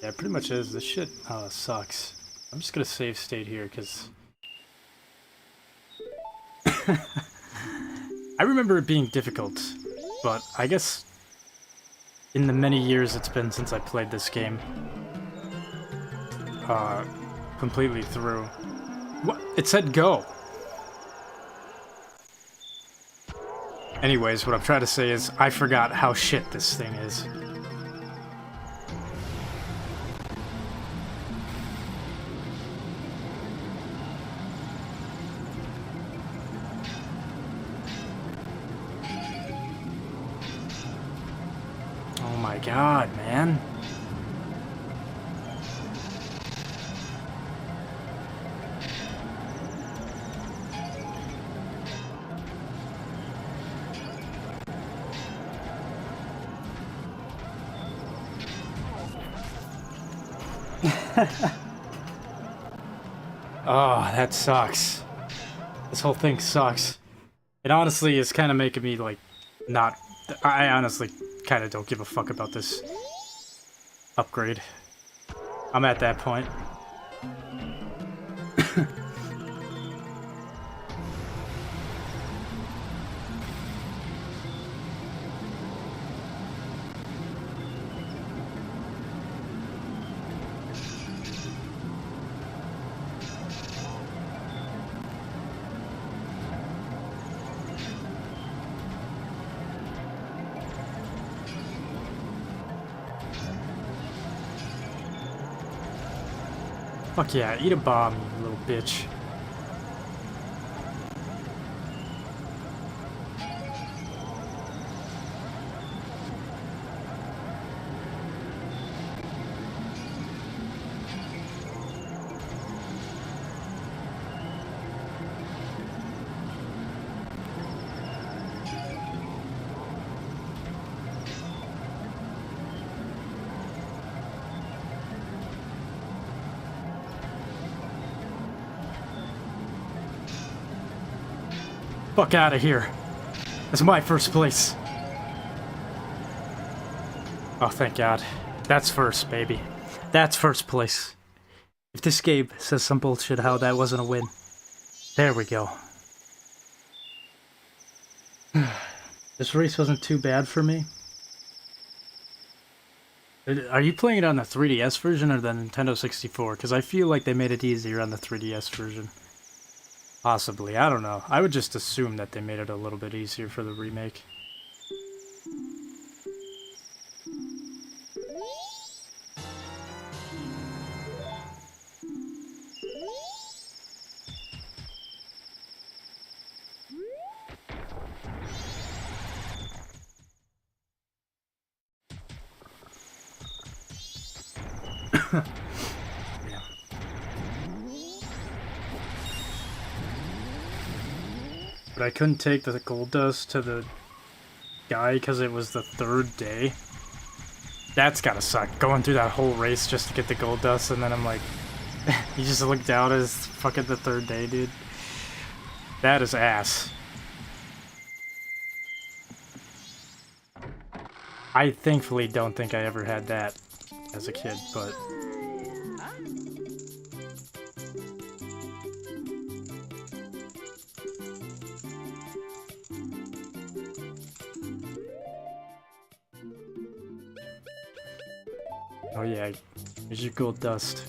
Yeah, it pretty much is. This shit sucks. I'm just gonna save state here, because... I remember it being difficult, but I guess in the many years it's been since I played this game completely through. What? It said go! Anyways, what I'm trying to say is, I forgot how shit this thing is. god, man. Oh, that sucks. This whole thing sucks. It honestly is kind of making me, like, not... I honestly kind of don't give a fuck about this upgrade. I'm at that point. Fuck yeah, eat a bomb, you little bitch. Fuck out of here. That's my first place. Oh, thank God. That's first, baby. That's first place. If this game says some bullshit how that wasn't a win. There we go. This race wasn't too bad for me. Are you playing it on the 3DS version or the Nintendo 64? Because I feel like they made it easier on the 3DS version. Possibly, I don't know. I would just assume that they made it a little bit easier for the remake. But I couldn't take the gold dust to the guy because it was the third day. That's gotta suck. Going through that whole race just to get the gold dust, and then I'm like, you just look down as fucking the third day, dude. That is ass. I thankfully don't think I ever had that as a kid, but... Oh yeah, here's your gold dust.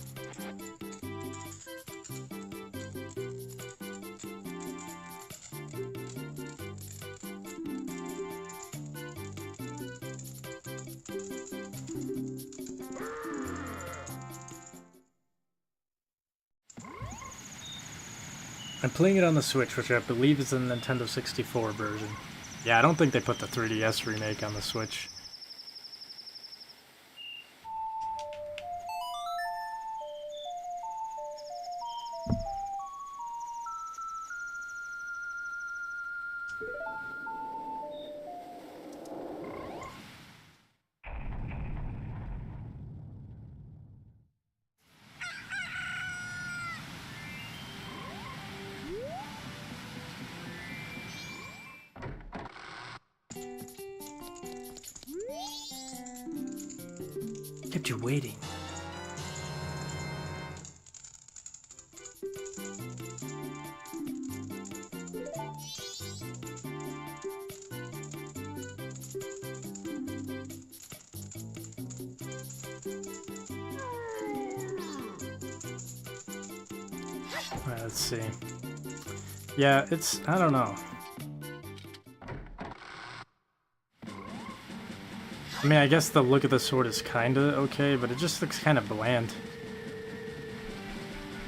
I'm playing it on the Switch, which I believe is the Nintendo 64 version. Yeah, I don't think they put the 3DS remake on the Switch. Kept you waiting. Let's see. Yeah, it's... I don't know. I mean, I guess the look of the sword is kinda okay, but it just looks kinda bland.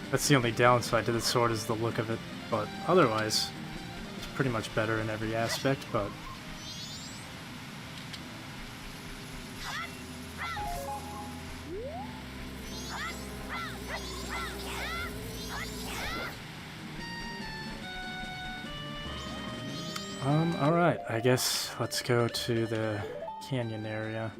That's the only downside to the sword is the look of it, but otherwise, it's pretty much better in every aspect, but... Alright, I guess let's go to the canyon area.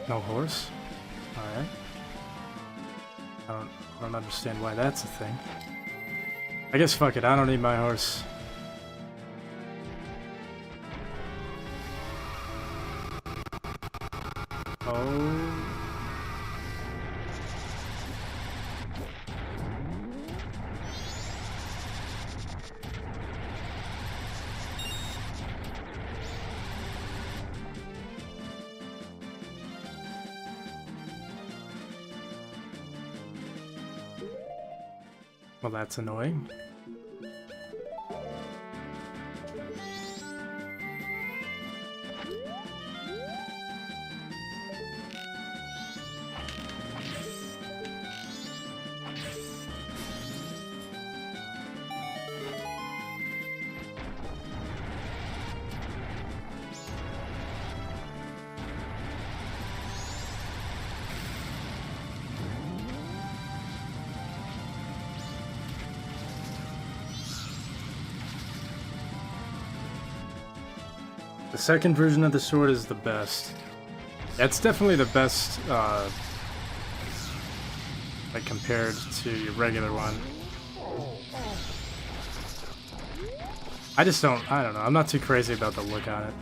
No horse? Alright. I don't understand why that's a thing. I guess fuck it, I don't need my horse. Oh. Well, that's annoying. The second version of the sword is the best. That's definitely the best, like compared to your regular one. I don't know, I'm not too crazy about the look on it.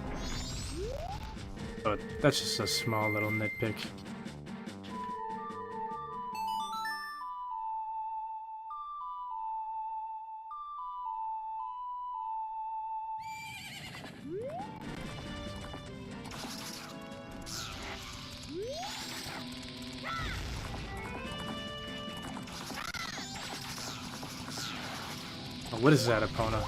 But that's just a small little nitpick. What is that, Epona?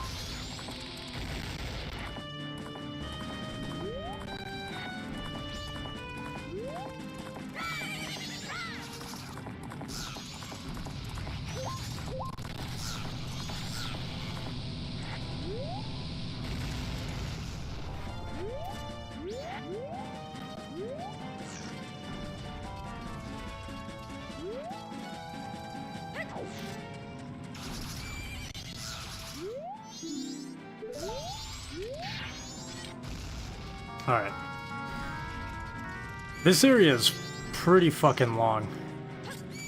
Alright. This area is pretty fucking long.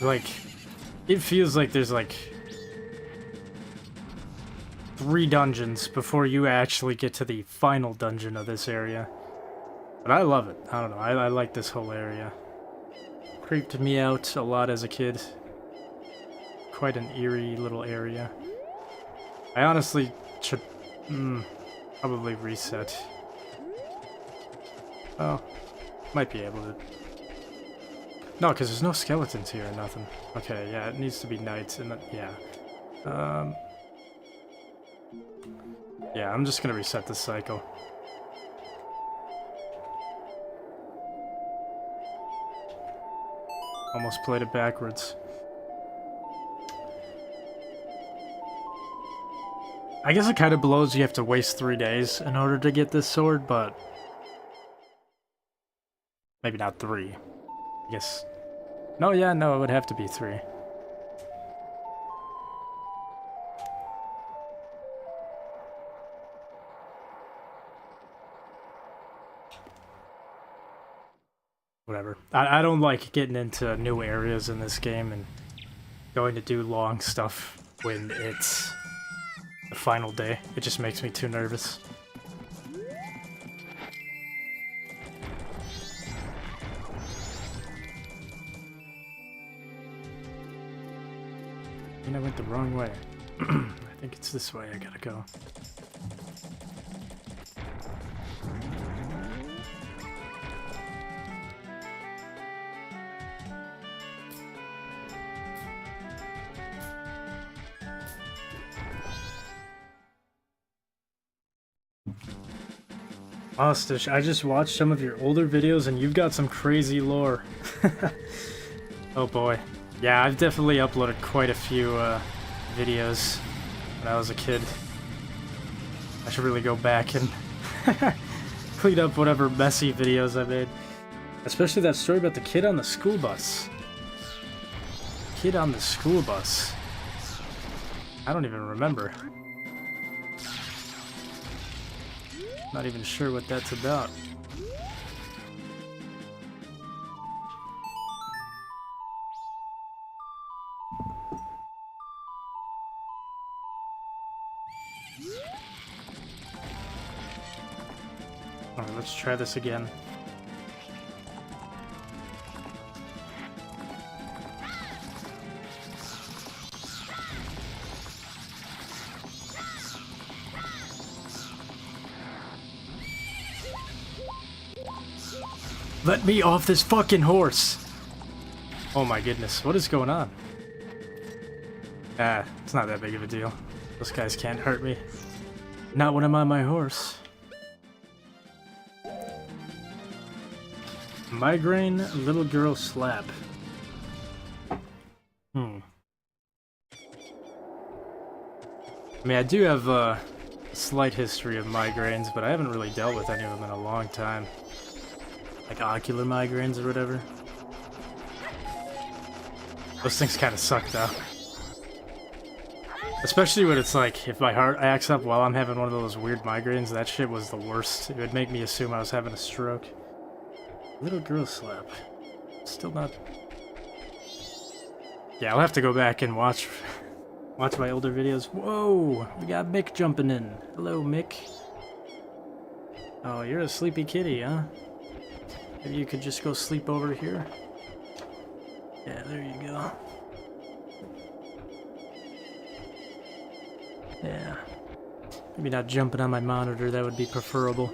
Like, it feels like there's like 3 dungeons before you actually get to the final dungeon of this area. But I love it. I don't know. I like this whole area. Creeped me out a lot as a kid. Quite an eerie little area. I honestly should probably reset. Oh, might be able to. No, because there's no skeletons here or nothing. Okay, yeah, it needs to be night, and yeah. Yeah, I'm just gonna reset this cycle. Almost played it backwards. I guess it kind of blows you have to waste 3 days in order to get this sword, but maybe not 3. I guess. No, yeah, no, it would have to be 3. Whatever. I don't like getting into new areas in this game and going to do long stuff when it's the final day. It just makes me too nervous. I went the wrong way. I think it's this way I gotta go. Austish, I just watched some of your older videos and you've got some crazy lore. Oh boy. Yeah, I've definitely uploaded quite a few videos when I was a kid. I should really go back and Clean up whatever messy videos I made. Especially that story about the kid on the school bus. Kid on the school bus. I don't even remember. Not even sure what that's about. Alright, let's try this again. Let me off this fucking horse! Oh my goodness, what is going on? Ah, it's not that big of a deal. Those guys can't hurt me. Not when I'm on my horse. Migraine little girl slap. I mean, I do have a slight history of migraines, but I haven't really dealt with any of them in a long time. Like ocular migraines or whatever. Those things kind of suck though. Especially when it's like, if my heart acts up while I'm having one of those weird migraines, that shit was the worst. It would make me assume I was having a stroke. Little girl slap. Still not... Yeah, I'll have to go back and watch my older videos. Whoa! We got Mick jumping in. Hello, Mick. Oh, you're a sleepy kitty, huh? Maybe you could just go sleep over here? Yeah, there you go. Yeah. Maybe not jumping on my monitor, that would be preferable.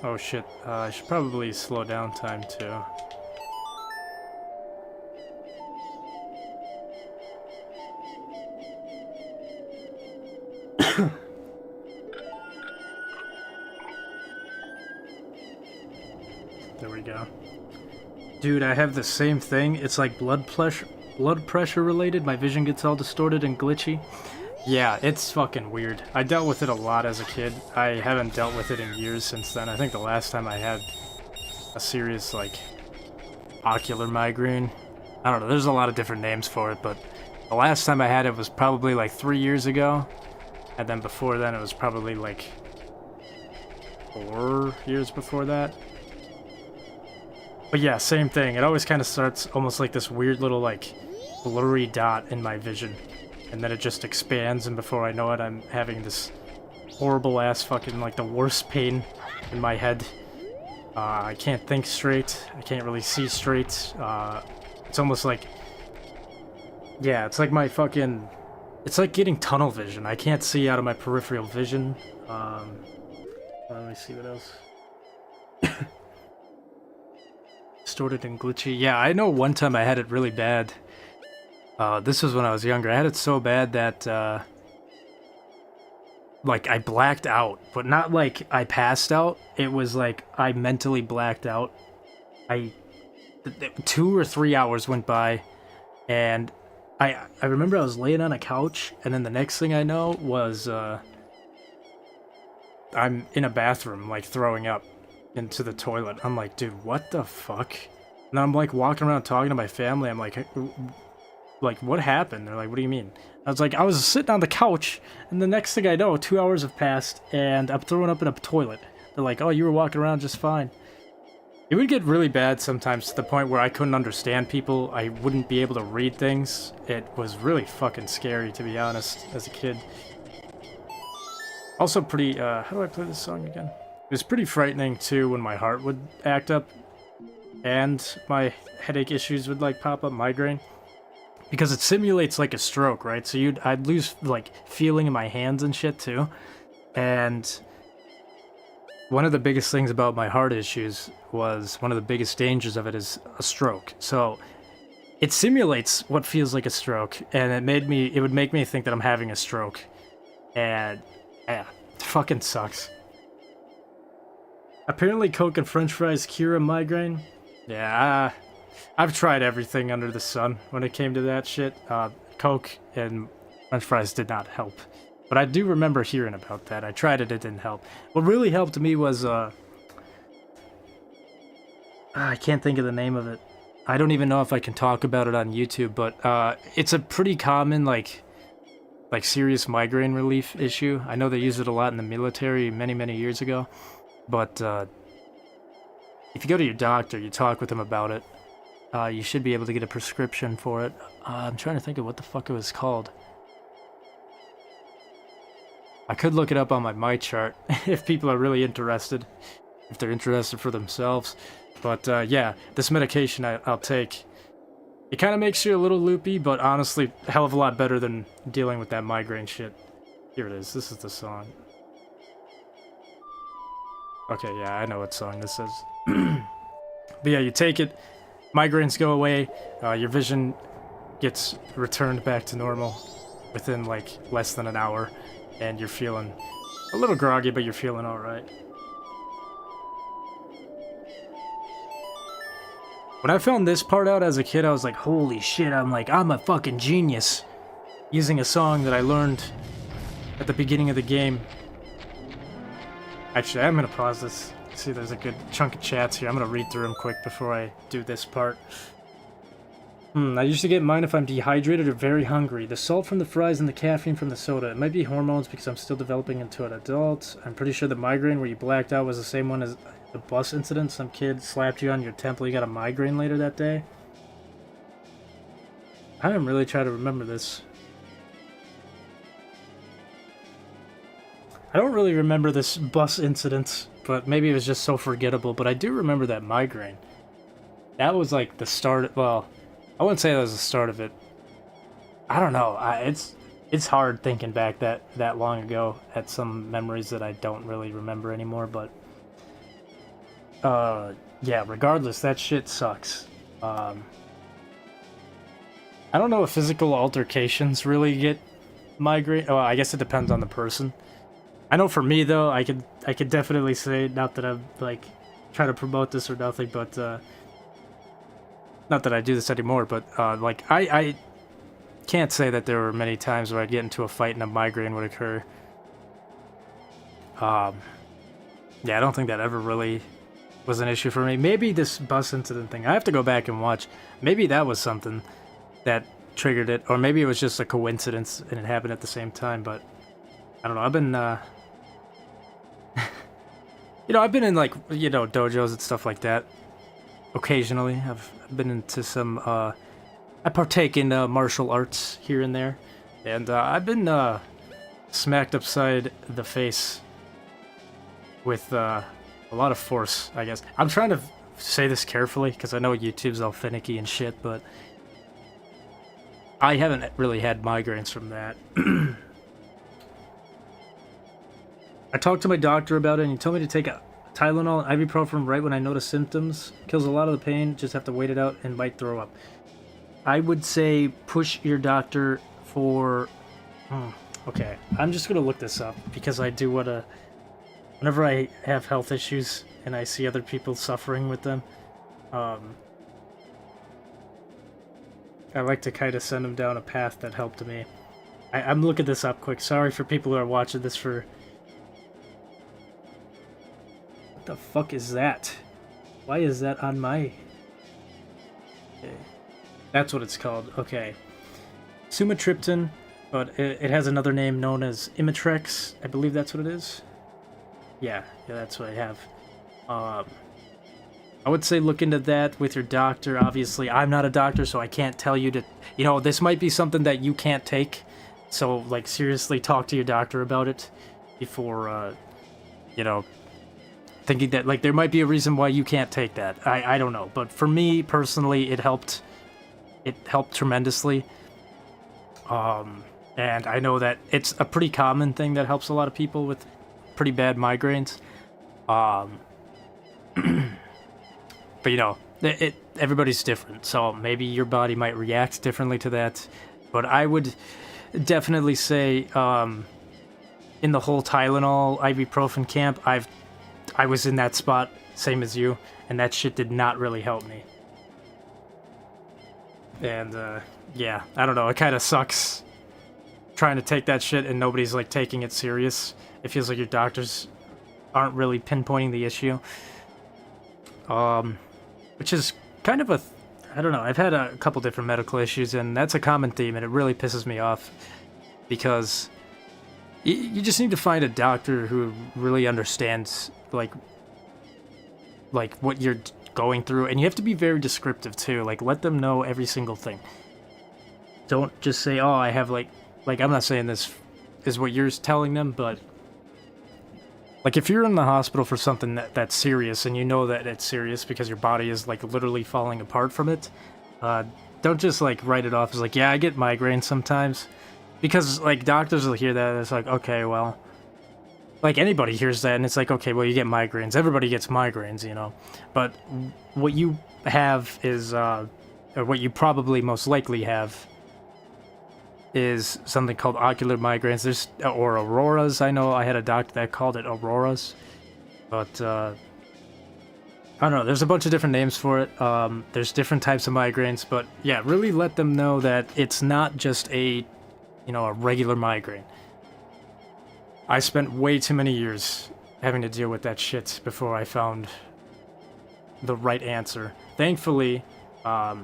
Oh shit, I should probably slow down time too. There we go. Dude, I have the same thing. It's like blood pressure related. My vision gets all distorted and glitchy. Yeah, it's fucking weird. I dealt with it a lot as a kid. I haven't dealt with it in years since then. I think the last time I had a serious, like, ocular migraine. I don't know, there's a lot of different names for it, but the last time I had it was probably like 3 years ago. And then before then it was probably like 4 years before that. But yeah, same thing. It always kind of starts almost like this weird little, like, blurry dot in my vision. And then it just expands, and before I know it, I'm having this horrible-ass fucking, like, the worst pain in my head. I can't think straight. I can't really see straight. It's almost like... Yeah, it's like my fucking... It's like getting tunnel vision. I can't see out of my peripheral vision. Let me see what else. Distorted and glitchy. Yeah, I know one time I had it really bad. This was when I was younger. I had it so bad that, like, I blacked out. But not like I passed out. It was like I mentally blacked out. 2 or 3 hours went by, and I remember I was laying on a couch, and then the next thing I know was, I'm in a bathroom, like, throwing up into the toilet. I'm like, dude, what the fuck? And I'm, like, walking around talking to my family. I'm like, what happened? They're like, what do you mean? I was like, I was sitting on the couch, and the next thing I know, 2 hours have passed, and I'm throwing up in a toilet. They're like, oh, you were walking around just fine. It would get really bad sometimes to the point where I couldn't understand people. I wouldn't be able to read things. It was really fucking scary, to be honest, as a kid. Also pretty, how do I play this song again? It was pretty frightening, too, when my heart would act up, and my headache issues would, like, pop up, migraine. Because it simulates like a stroke, right? So I'd lose like feeling in my hands and shit too. And one of the biggest things about my heart issues was one of the biggest dangers of it is a stroke. So it simulates what feels like a stroke, and it would make me think that I'm having a stroke. And yeah, it fucking sucks. Apparently Coke and french fries cure a migraine. Yeah, I've tried everything under the sun when it came to that shit. Coke and french fries did not help. But I do remember hearing about that. I tried it, it didn't help. What really helped me was, I can't think of the name of it. I don't even know if I can talk about it on YouTube, but it's a pretty common, like serious migraine relief issue. I know they use it a lot in the military many, many years ago. But if you go to your doctor, you talk with him about it, you should be able to get a prescription for it. I'm trying to think of what the fuck it was called. I could look it up on my chart if people are really interested, if they're interested for themselves. But yeah, this medication I'll take. It kind of makes you a little loopy, but honestly, a hell of a lot better than dealing with that migraine shit. Here it is. This is the song. Okay, yeah, I know what song this is. But yeah, you take it, migraines go away, your vision gets returned back to normal within, like, less than an hour, and you're feeling a little groggy, but you're feeling alright. When I found this part out as a kid, I was like, holy shit, I'm a fucking genius. Using a song that I learned at the beginning of the game. Actually, I'm gonna pause this. See, there's a good chunk of chats here. I'm gonna read through them quick before I do this part. I usually get mine if I'm dehydrated or very hungry. The salt from the fries and the caffeine from the soda. It might be hormones because I'm still developing into an adult. I'm pretty sure the migraine where you blacked out was the same one as the bus incident. Some kid slapped you on your temple. You got a migraine later that day. I didn't really try to remember this. I don't really remember this bus incident, but maybe it was just so forgettable, but I do remember that migraine. That was like the start, well, I wouldn't say that was the start of it. I don't know, it's hard thinking back that long ago at some memories that I don't really remember anymore, but yeah, regardless, that shit sucks. I don't know if physical altercations really get migraine. Well, I guess it depends on the person. I know for me though, I could definitely say, not that I'm like trying to promote this or nothing, but not that I do this anymore, but like I can't say that there were many times where I'd get into a fight and a migraine would occur. Yeah, I don't think that ever really was an issue for me. Maybe this bus incident thing, I have to go back and watch. Maybe that was something that triggered it, or maybe it was just a coincidence and it happened at the same time, but I don't know. I've been you know, I've been in, like, you know, dojos and stuff like that. Occasionally. I've been into some, I partake in martial arts here and there. And I've been smacked upside the face with a lot of force, I guess. I'm trying to say this carefully, because I know YouTube's all finicky and shit, but I haven't really had migraines from that. I talked to my doctor about it, and he told me to take a Tylenol and ibuprofen right when I notice symptoms. Kills a lot of the pain, just have to wait it out and might throw up. I would say push your doctor for... okay, I'm just going to look this up, because I do want to... Whenever I have health issues, and I see other people suffering with them, I like to kind of send them down a path that helped me. I'm looking this up quick. Sorry for people who are watching this for... What the fuck is that? Why is that on my... Okay. That's what it's called. Okay. Sumatriptan, but it has another name known as Imitrex. I believe that's what it is. Yeah, that's what I have. I would say look into that with your doctor. Obviously, I'm not a doctor, so I can't tell you to... You know, this might be something that you can't take. So, like, seriously talk to your doctor about it before, you know... Thinking that, like, there might be a reason why you can't take that. I don't know. But for me, personally, it helped. It helped tremendously. And I know that it's a pretty common thing that helps a lot of people with pretty bad migraines. But, you know, everybody's different, so maybe your body might react differently to that. But I would definitely say, in the whole Tylenol, ibuprofen camp, I was in that spot, same as you, and that shit did not really help me. And, yeah, I don't know, it kind of sucks trying to take that shit and nobody's, like, taking it serious. It feels like your doctors aren't really pinpointing the issue. Which is kind of I don't know, I've had a couple different medical issues, and that's a common theme, and it really pisses me off, because you just need to find a doctor who really understands, like what you're going through, and you have to be very descriptive, too. Like, let them know every single thing. Don't just say, oh, I have, like, I'm not saying this is what you're telling them, but, like, if you're in the hospital for something that's serious, and you know that it's serious because your body is, like, literally falling apart from it, don't just, like, write it off as, like, yeah, I get migraines sometimes. Because, like, doctors will hear that, and it's like, okay, well, like, anybody hears that, and it's like, okay, well, you get migraines. Everybody gets migraines, you know? But what you have is, or what you probably most likely have, is something called ocular migraines. Or auroras. I know I had a doctor that called it auroras. But, I don't know, there's a bunch of different names for it. There's different types of migraines, but, yeah, really let them know that it's not just a regular migraine. I spent way too many years having to deal with that shit before I found the right answer. Thankfully, as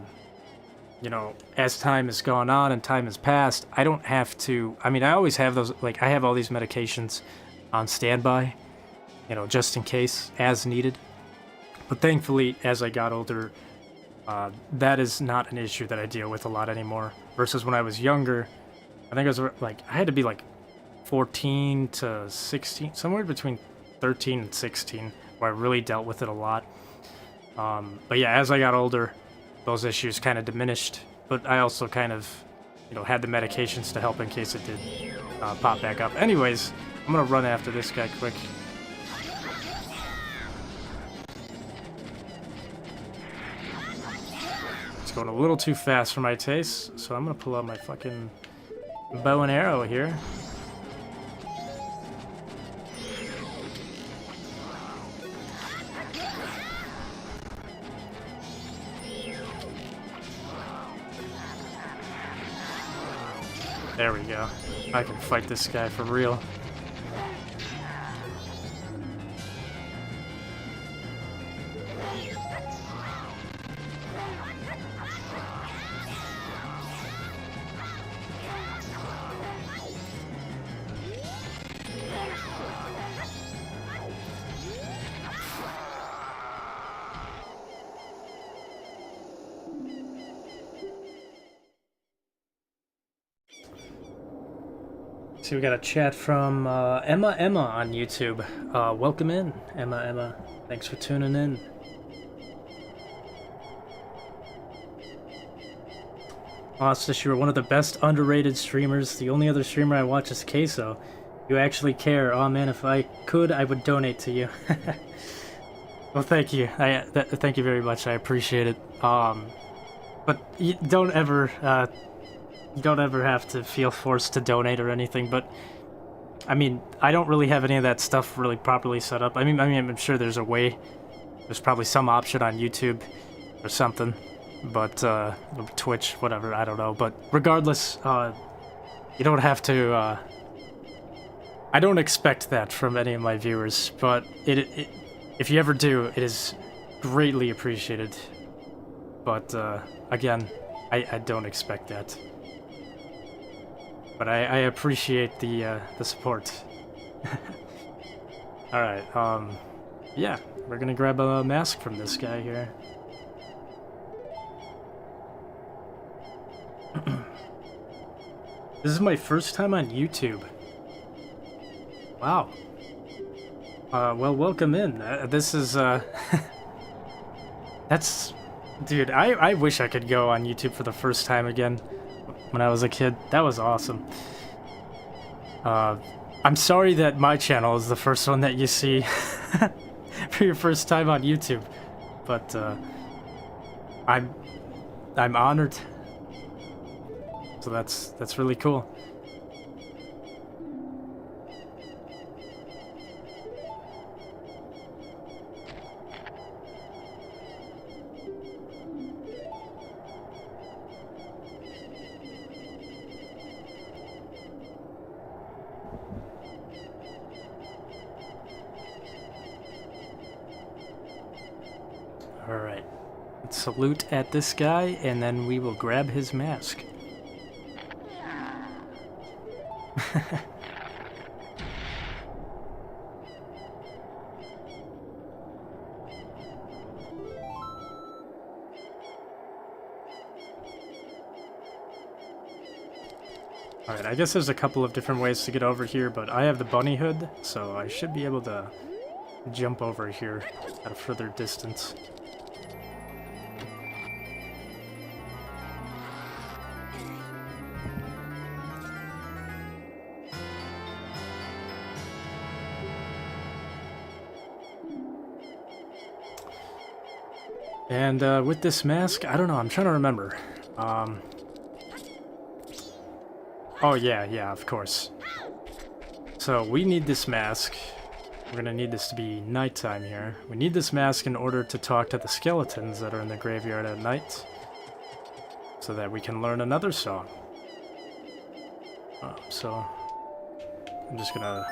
time has gone on and time has passed, I don't have to... I mean, I always have those... Like, I have all these medications on standby, just in case, as needed. But thankfully, as I got older, that is not an issue that I deal with a lot anymore. Versus when I was younger, I think I was, like, I had to be, like, 14 to 16, somewhere between 13 and 16, where I really dealt with it a lot. But yeah, as I got older, those issues kind of diminished, but I also kind of, had the medications to help in case it did pop back up. Anyways, I'm gonna run after this guy quick. It's going a little too fast for my taste, so I'm gonna pull out my fucking bow and arrow here. There we go. I can fight this guy for real. So we got a chat from Emma on YouTube. Welcome in, Emma. Thanks for tuning in. Austish, you're one of the best underrated streamers. The only other streamer I watch is Queso. You actually care. Oh man, if I could, I would donate to you. Well, thank you. Thank you very much. I appreciate it. But you don't ever have to feel forced to donate or anything, but I mean, I don't really have any of that stuff really properly set up. I mean, I'm sure there's a way. There's probably some option on YouTube or something, but Twitch, whatever, I don't know. But regardless, you don't have to. I don't expect that from any of my viewers, but if you ever do, it is greatly appreciated. But again, I don't expect that. But I appreciate the support. Alright, yeah, we're gonna grab a mask from this guy here. This is my first time on YouTube. Wow. Well, welcome in. This is, that's... Dude, I wish I could go on YouTube for the first time again. When I was a kid. That was awesome. I'm sorry that my channel is the first one that you see for your first time on YouTube. But, I'm honored. So that's really cool. Alright, let's salute at this guy, and then we will grab his mask. Alright, I guess there's a couple of different ways to get over here, but I have the bunny hood, so I should be able to jump over here at a further distance. And with this mask, I don't know, I'm trying to remember. Oh yeah, of course. So we need this mask. We're gonna need this to be nighttime here. We need this mask in order to talk to the skeletons that are in the graveyard at night, so that we can learn another song. So I'm just gonna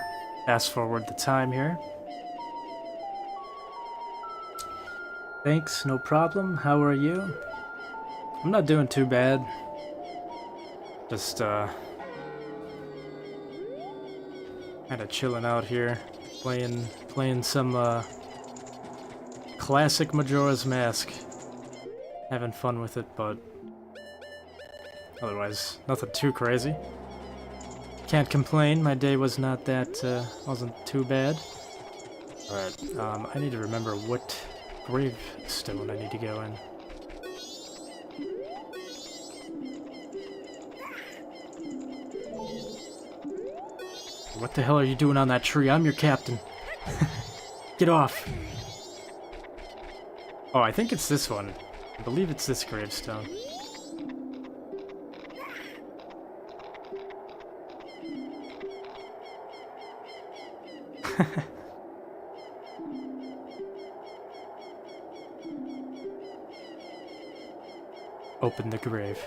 fast forward the time here. Thanks, no problem. How are you? I'm not doing too bad. Just, kinda chilling out here, playing some, classic Majora's Mask. Having fun with it, but otherwise, nothing too crazy. Can't complain, my day was not that, wasn't too bad. Alright, I need to remember what gravestone I need to go in. What the hell are you doing on that tree? I'm your captain. Get off. Oh, I think it's this one. I believe it's this gravestone. Open the grave.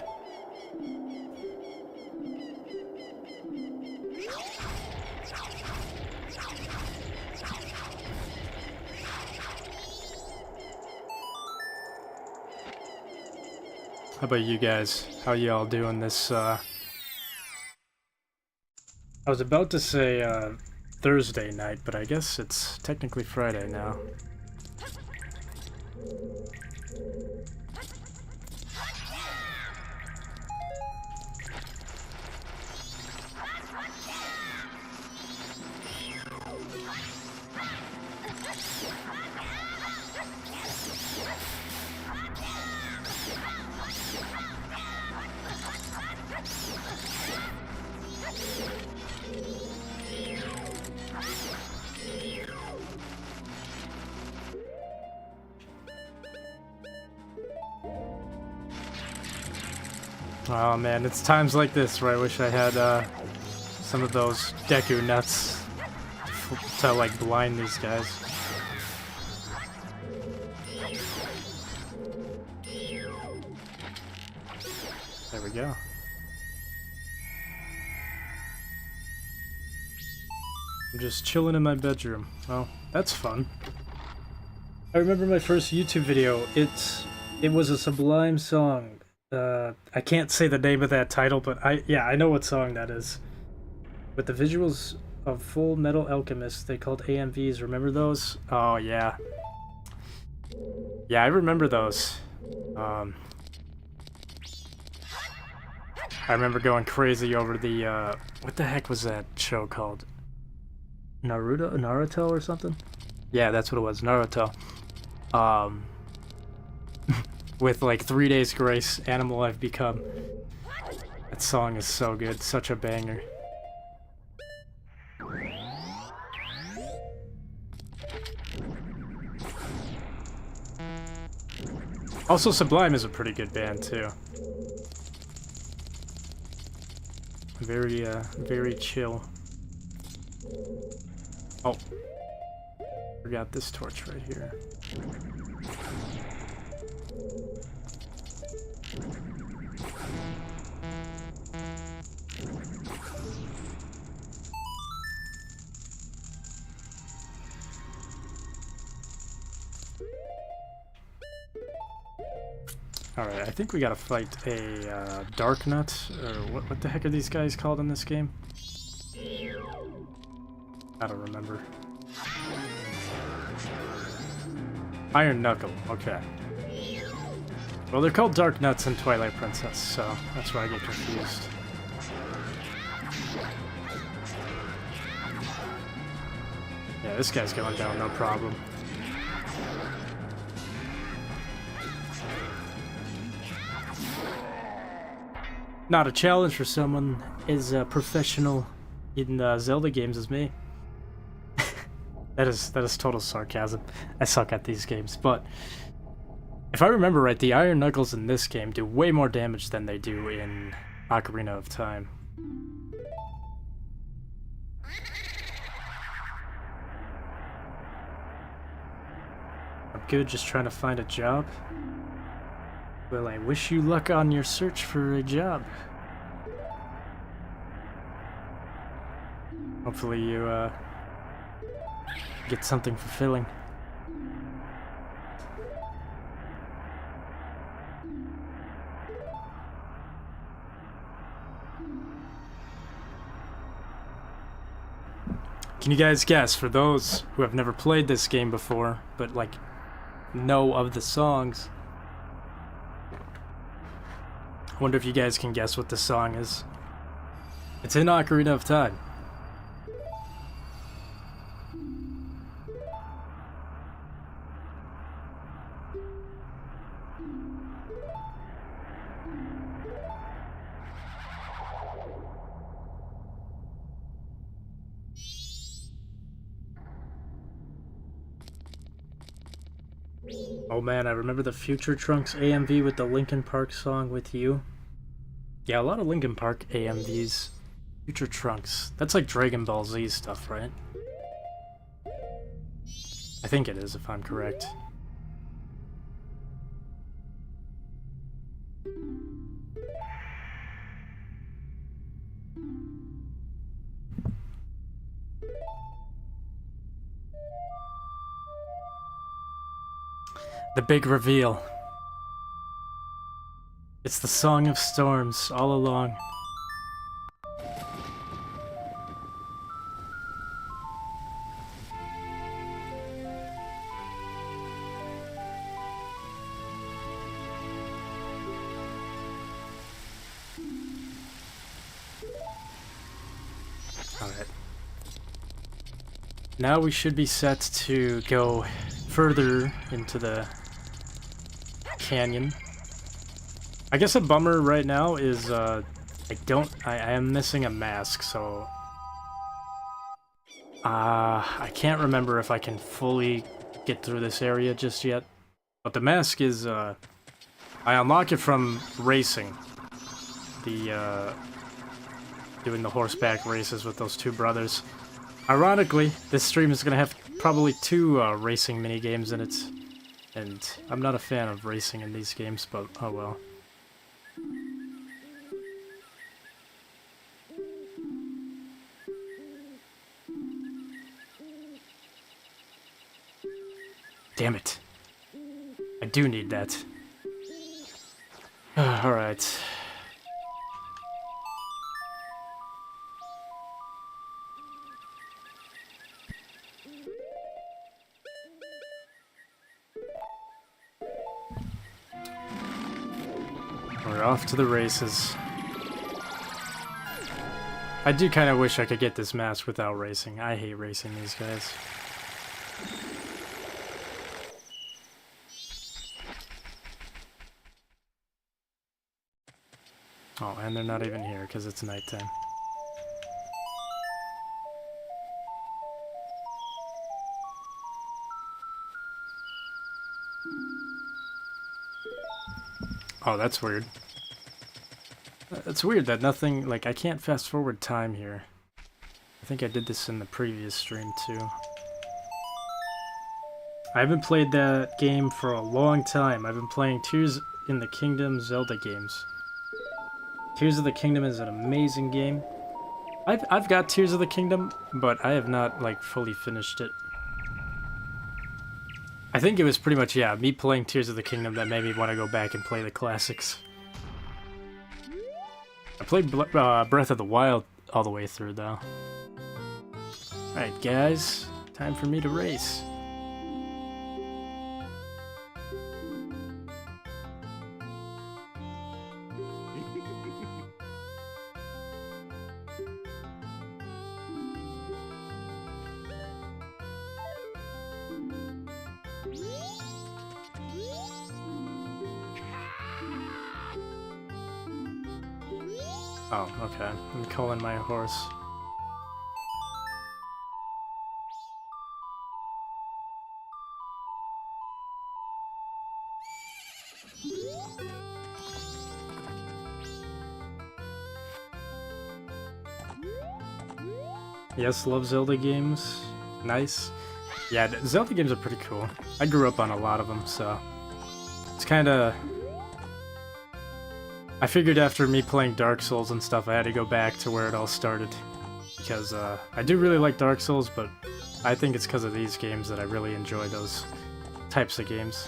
How about you guys? How y'all doing this, I was about to say, Thursday night, but I guess it's technically Friday now. Oh man, it's times like this where I wish I had some of those Deku nuts to like blind these guys. There we go. I'm just chilling in my bedroom. Well, that's fun. I remember my first YouTube video. It was a Sublime song. I can't say the name of that title, but I know what song that is. With the visuals of Full Metal Alchemist, they called AMVs. Remember those? Oh yeah. Yeah, I remember those. I remember going crazy over the what the heck was that show called? Naruto or something? Yeah, that's what it was, Naruto. With like 3 Days Grace, Animal I've Become. That song is so good, such a banger. Also, Sublime is a pretty good band, too. Very chill. Oh. Forgot this torch right here. Alright, I think we gotta fight a Dark Nut, or what the heck are these guys called in this game? I don't remember. Iron Knuckle, okay. Well, they're called Dark Nuts in Twilight Princess, so that's why I get confused. Yeah, this guy's going down, no problem. Not a challenge for someone as professional in Zelda games as me. That is total sarcasm. I suck at these games, but if I remember right, the Iron Knuckles in this game do way more damage than they do in Ocarina of Time. I'm good, just trying to find a job. Well, I wish you luck on your search for a job. Hopefully you, get something fulfilling. Can you guys guess, for those who have never played this game before, but, like, know of the songs, I wonder if you guys can guess what the song is. It's in Ocarina of Time. Oh man, I remember the Future Trunks AMV with the Linkin Park song With You. Yeah, a lot of Linkin Park AMVs. Future Trunks. That's like Dragon Ball Z stuff, right? I think it is, if I'm correct. The big reveal. It's the Song of Storms all along. Alright. Now we should be set to go further into the canyon. I guess a bummer right now is I am missing a mask, so I can't remember if I can fully get through this area just yet. But the mask is I unlock it from racing. The doing the horseback races with those two brothers. Ironically, this stream is gonna have probably two racing mini games in it. And I'm not a fan of racing in these games, but oh well. Damn it. I do need that. Alright. We're off to the races. I do kind of wish I could get this mask without racing. I hate racing these guys. Oh, and they're not even here because it's nighttime. Oh, that's weird. It's weird that nothing, like, I can't fast forward time here. I think I did this in the previous stream, too. I haven't played that game for a long time. I've been playing Tears in the Kingdom Zelda games. Tears of the Kingdom is an amazing game. I've got Tears of the Kingdom, but I have not, like, fully finished it. I think it was pretty much, yeah, me playing Tears of the Kingdom that made me want to go back and play the classics. I played Breath of the Wild all the way through, though. Alright, guys. Time for me to race. Oh, okay. I'm calling my horse. Yes, love Zelda games. Nice. Yeah, Zelda games are pretty cool. I grew up on a lot of them, so... It's kinda... I figured after me playing Dark Souls and stuff, I had to go back to where it all started. Because, I do really like Dark Souls, but I think it's because of these games that I really enjoy those types of games.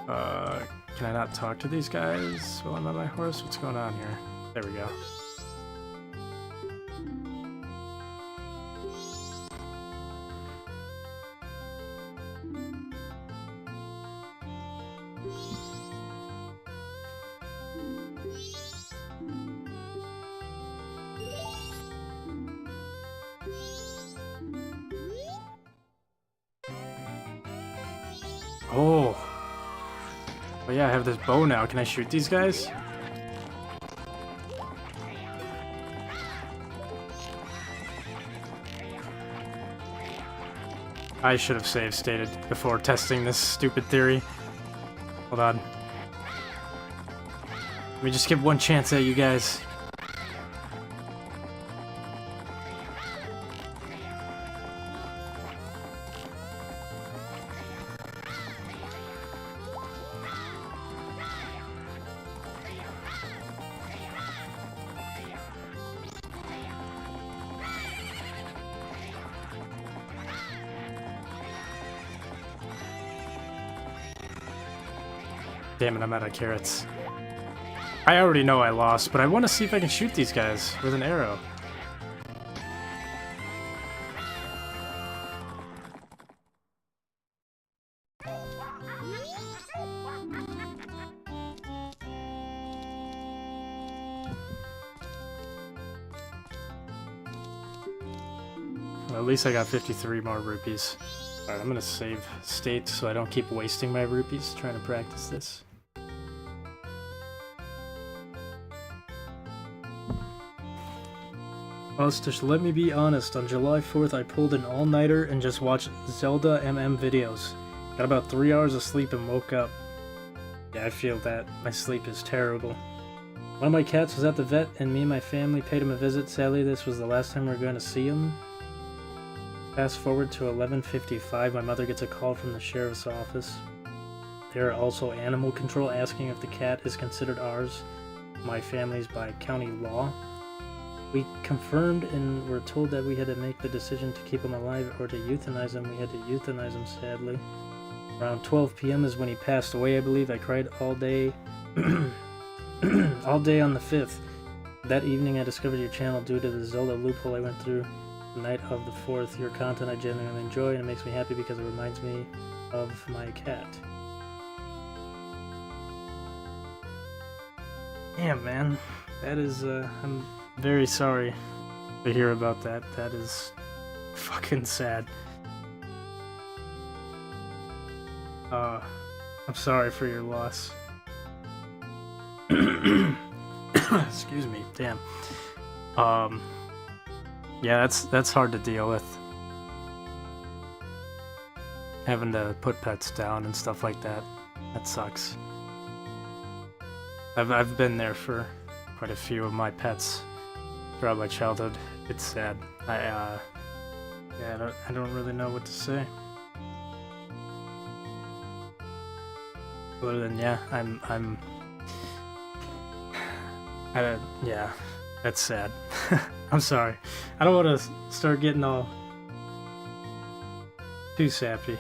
Can I not talk to these guys while I'm on my horse? What's going on here? There we go. Oh. Oh yeah, I have this bow now. Can I shoot these guys? I should have save stated before testing this stupid theory. Hold on. Let me just give one chance at you guys. Damn it, I'm out of carrots. I already know I lost, but I want to see if I can shoot these guys with an arrow. Well, at least I got 53 more rupees. Alright, I'm gonna save state so I don't keep wasting my rupees trying to practice this. Austish, let me be honest, on July 4th I pulled an all-nighter and just watched Zelda MM videos. Got about 3 hours of sleep and woke up. Yeah, I feel that. My sleep is terrible. One of my cats was at the vet and me and my family paid him a visit. Sadly, this was the last time we were going to see him. Fast forward to 11:55, my mother gets a call from the sheriff's office. There are also animal control asking if the cat is considered ours, my family's by county law. We confirmed and were told that we had to make the decision to keep him alive or to euthanize him. We had to euthanize him, sadly. Around 12 p.m. is when he passed away, I believe. I cried all day, all day on the 5th. That evening I discovered your channel due to the Zelda loophole I went through. The night of the 4th, your content I genuinely enjoy, and it makes me happy because it reminds me of my cat. Damn, man. That is, I'm very sorry to hear about that. That is fucking sad. I'm sorry for your loss. Excuse me, damn. Yeah, that's hard to deal with. Having to put pets down and stuff like that. That sucks. I've been there for quite a few of my pets throughout my childhood. It's sad. Yeah, I don't really know what to say. Other than yeah, yeah, that's sad. I'm sorry. I don't want to start getting all too sappy,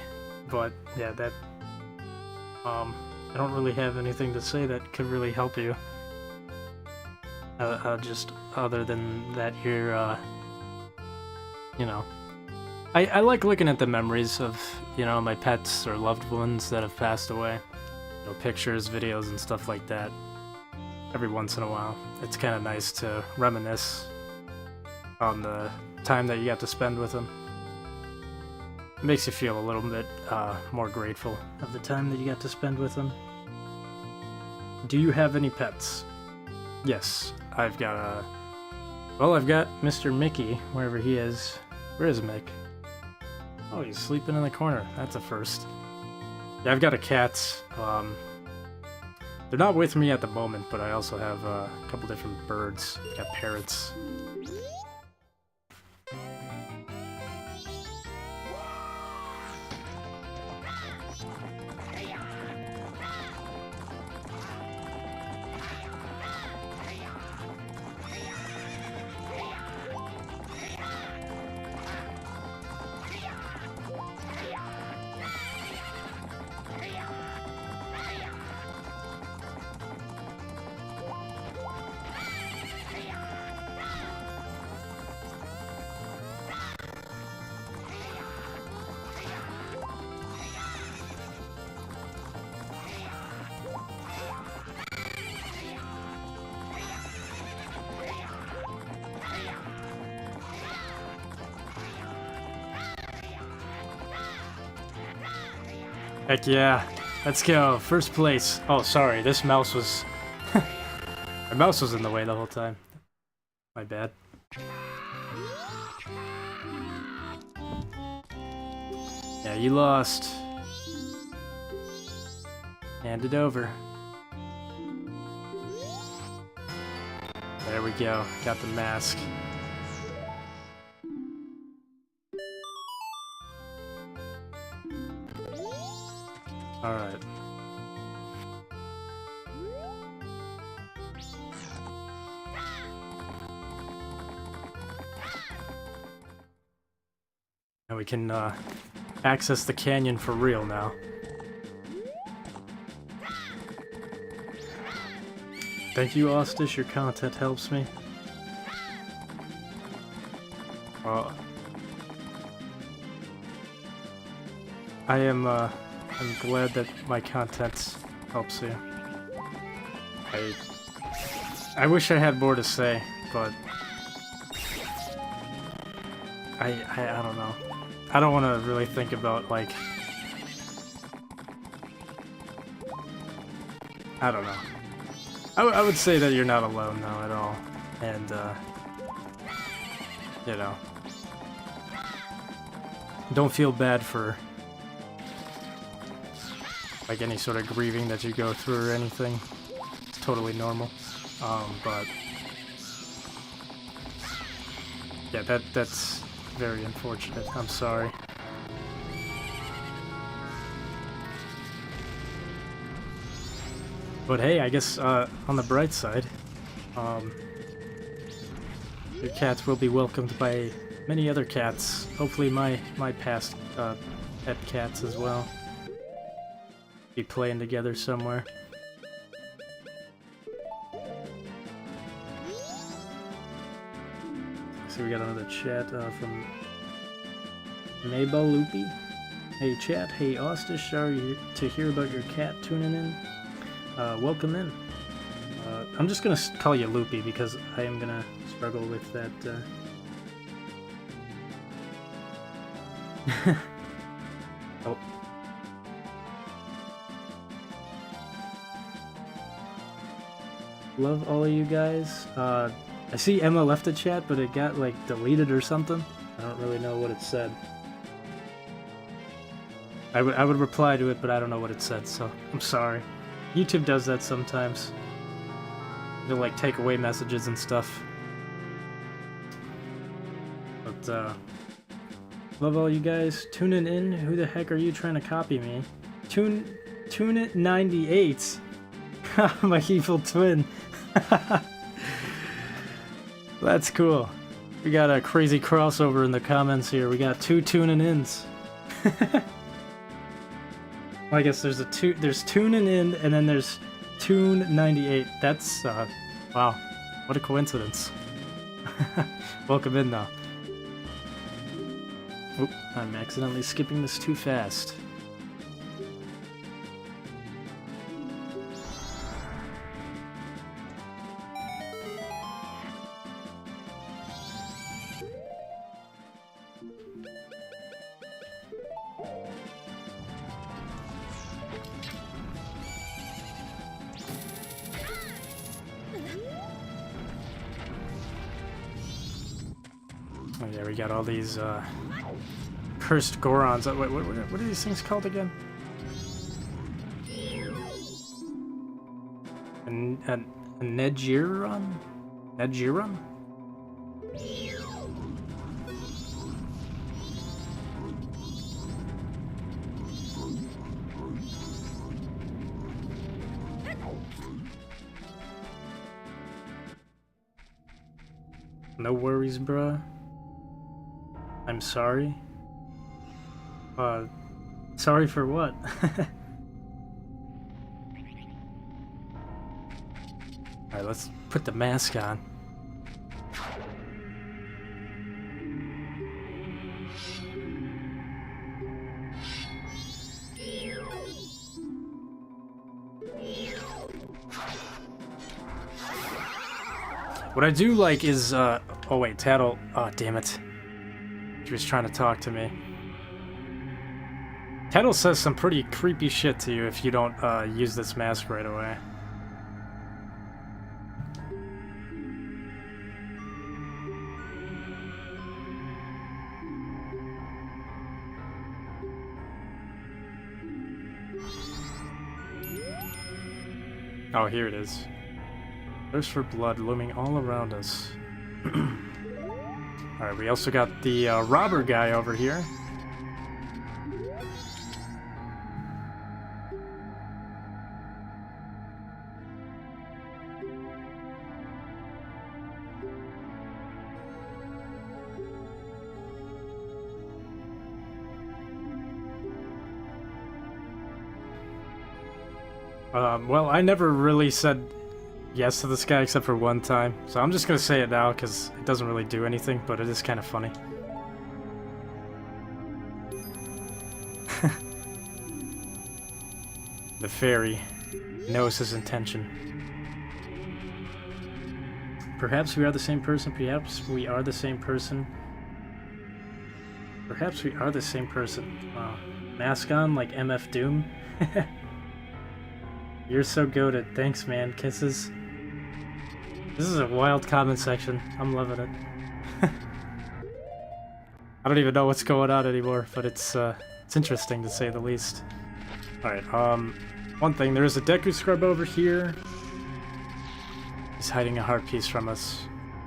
but yeah, that I don't really have anything to say that could really help you. Just other than that, you're you know, I like looking at the memories of, you know, my pets or loved ones that have passed away. You know, pictures, videos, and stuff like that. Every once in a while. It's kind of nice to reminisce on the time that you got to spend with them. It makes you feel a little bit more grateful of the time that you got to spend with them. Do you have any pets? Yes, I've got well, I've got Mr. Mickey, wherever he is. Where is Mick? Oh, he's sleeping in the corner. That's a first. Yeah, I've got a cat. They're not with me at the moment, but I also have a couple different birds. I've got parrots. Heck yeah. Let's go. First place. Oh, sorry. This mouse was... My mouse was in the way the whole time. My bad. Yeah, you lost. Hand it over. There we go. Got the mask. Alright. Now we can access the canyon for real now. Thank you, Austish. Your content helps me. I'm glad that my content helps you. I wish I had more to say, but I don't know. I don't want to really think about, like, I don't know. I would say that you're not alone though at all, and you know, don't feel bad for like any sort of grieving that you go through or anything. It's totally normal. But yeah, that's very unfortunate. I'm sorry. But hey, I guess on the bright side, your cats will be welcomed by many other cats. Hopefully my past pet cats as well. Be playing together somewhere. So we got another chat from Mabel Loopy. Hey chat, hey Austish, sorry to hear about your cat tuning in. Welcome in. I'm just gonna call you Loopy because I am gonna struggle with that. Oh. Love all of you guys. I see Emma left a chat, but it got like deleted or something. I don't really know what it said. I would reply to it, but I don't know what it said, so I'm sorry. YouTube does that sometimes. to like take away messages and stuff. But love all you guys tuning in. Who the heck are you trying to copy me? Tune it 98. My evil twin. That's cool. We got a crazy crossover in the comments here. We got 2 tuning ins. Well, I guess there's tuning in and then there's Tune 98. That's wow, what a coincidence. Welcome in though. Oop, I'm accidentally skipping this too fast. Oh yeah, we got all these cursed Gorons. Wait, what are these things called again? A Nejiron? Nejiron? No worries, bruh. I'm sorry. Sorry for what? Alright, let's put the mask on. What I do like is, oh wait, Tattle, oh damn it. She was trying to talk to me. Tattle says some pretty creepy shit to you if you don't use this mask right away. Oh, here it is. Thirst for blood looming all around us. Alright, we also got the robber guy over here. Well, I never really said yes to this guy except for one time, so I'm just gonna say it now because it doesn't really do anything, but it is kind of funny. The fairy knows his intention. Perhaps we are the same person, perhaps we are the same person. Perhaps we are the same person. Wow. Mask on like MF Doom? You're so goated. Thanks, man. Kisses. This is a wild comment section. I'm loving it. I don't even know what's going on anymore, but it's interesting to say the least. Alright, one thing, there is a Deku Scrub over here. He's hiding a heart piece from us,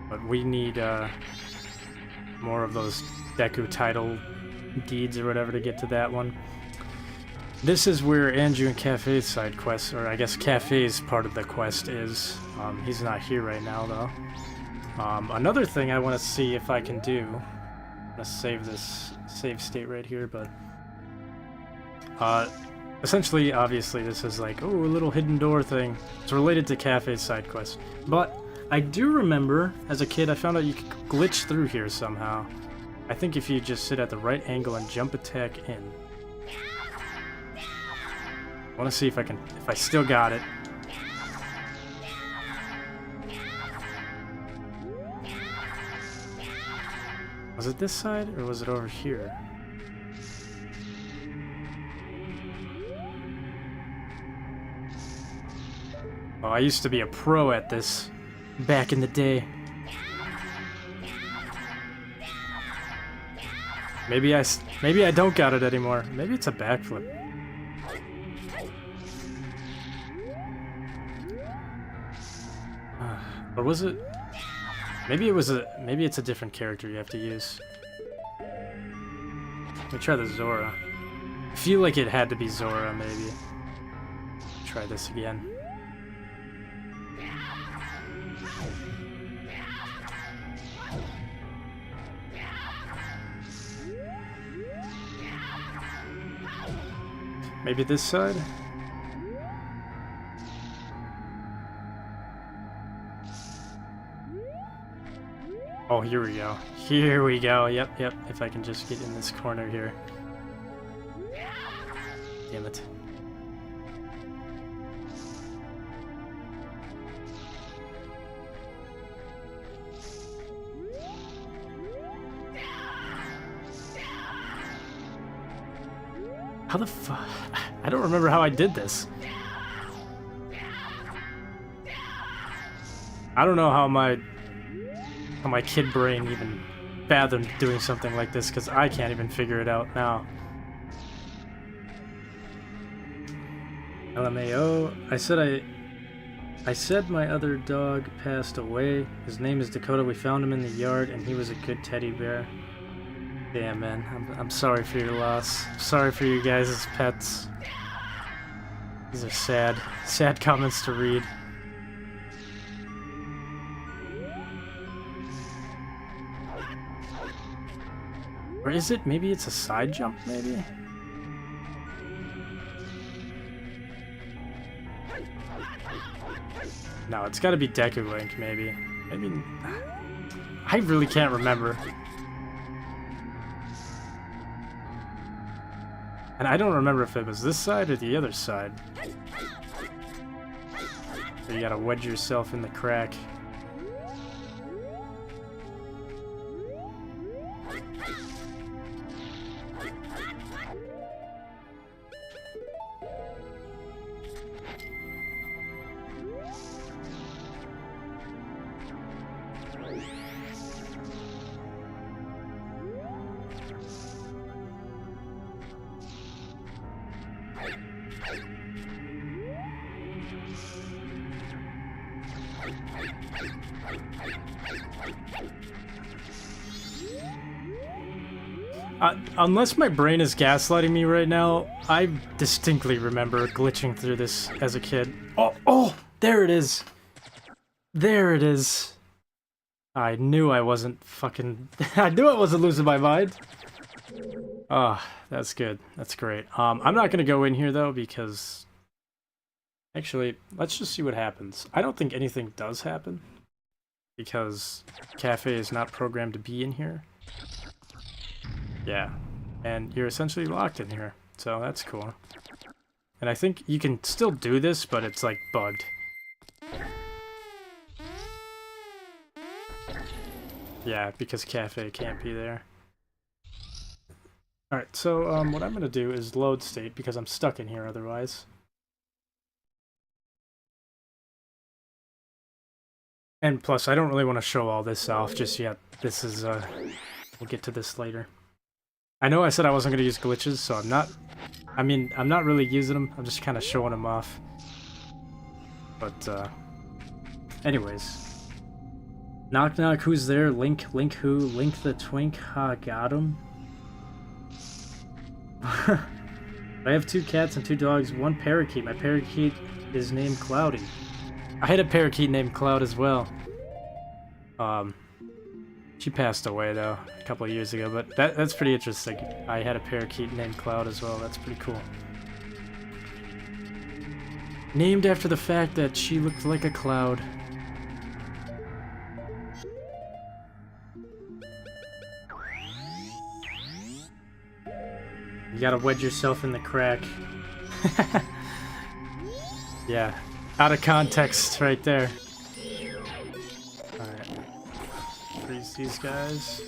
but we need more of those Deku title deeds or whatever to get to that one. This is where Andrew and Cafe's side quest, or I guess Cafe's part of the quest is. He's not here right now, though. Another thing I want to see if I can do... I'm going to save this save state right here, but... essentially, obviously, this is like, oh, a little hidden door thing. It's related to Cafe's side quest. But I do remember, as a kid, I found out you could glitch through here somehow. I think if you just sit at the right angle and jump attack in. I want to see if I still got it. Was it this side, or was it over here? Oh, I used to be a pro at this back in the day. Maybe I don't got it anymore. Maybe it's a backflip. Or was it? Maybe it was maybe it's a different character you have to use. Let me try the Zora. I feel like it had to be Zora, maybe. Try this again. Maybe this side? Oh, here we go. Here we go. Yep, yep. If I can just get in this corner here. Damn it. How the fuck? I don't remember how I did this. I don't know how my kid brain even fathomed doing something like this, because I can't even figure it out now. LMAO. I said my other dog passed away. His name is Dakota. We found him in the yard, and he was a good teddy bear. Damn, man. I'm sorry for your loss. I'm sorry for you guys' pets. These are sad comments to read. Or is it? Maybe it's a side jump, maybe? No, it's gotta be Deku Link, maybe. Maybe... I really can't remember. And I don't remember if it was this side or the other side. So you gotta wedge yourself in the crack. Unless my brain is gaslighting me right now, I distinctly remember glitching through this as a kid. Oh, there it is. There it is. I knew I wasn't fucking... I knew I wasn't losing my mind. Ah, that's good. That's great. I'm not gonna go in here though, because... Actually, let's just see what happens. I don't think anything does happen, because Cafe is not programmed to be in here. Yeah, and you're essentially locked in here, so that's cool. And I think you can still do this, but it's like bugged. Yeah, because Cafe can't be there. Alright, so what I'm gonna do is load state, because I'm stuck in here otherwise. And plus, I don't really want to show all this off just yet. This is, we'll get to this later. I know I said I wasn't going to use glitches, so I'm not... I mean, I'm not really using them. I'm just kind of showing them off. But, anyways. Knock knock, who's there? Link who? Link the twink? Ha, got him. I have 2 cats and 2 dogs, 1 parakeet. My parakeet is named Cloudy. I had a parakeet named Cloud as well. She passed away though a couple of years ago, but that's pretty interesting. I had a parakeet named Cloud as well. That's pretty cool. Named after the fact that she looked like a cloud. You gotta wedge yourself in the crack. Yeah, out of context right there. Alright. Freeze these guys.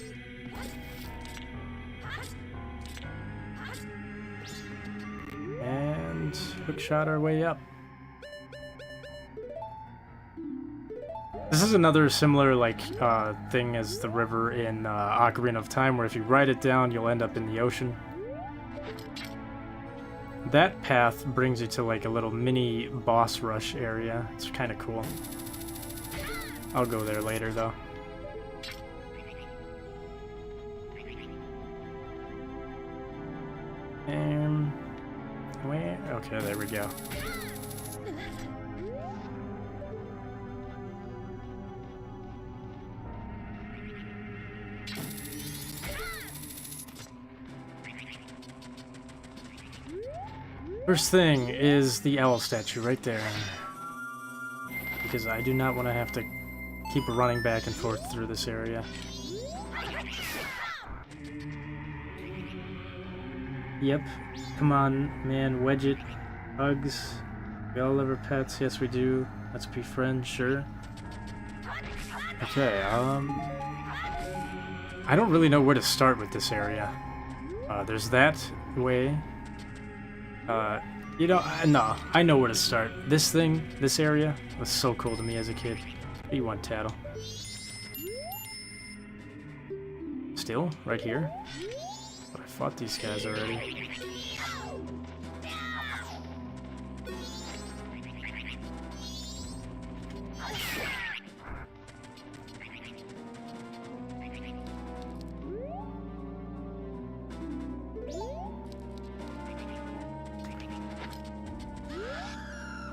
And hookshot our way up. This is another similar thing as the river in Ocarina of Time, where if you ride it down, you'll end up in the ocean. That path brings you to like a little mini boss rush area. It's kind of cool. I'll go there later, though. Where? Okay, there we go. First thing is the owl statue right there. Because I do not want to have to keep running back and forth through this area. Yep. Come on, man. Wedge it. Hugs. We all love our pets. Yes, we do. Let's be friends, sure. Okay, I don't really know where to start with this area. There's that way. You know, no, I know where to start. This thing, this area, was so cool to me as a kid. What do you want, Tattle? Still? Right here? But I fought these guys already.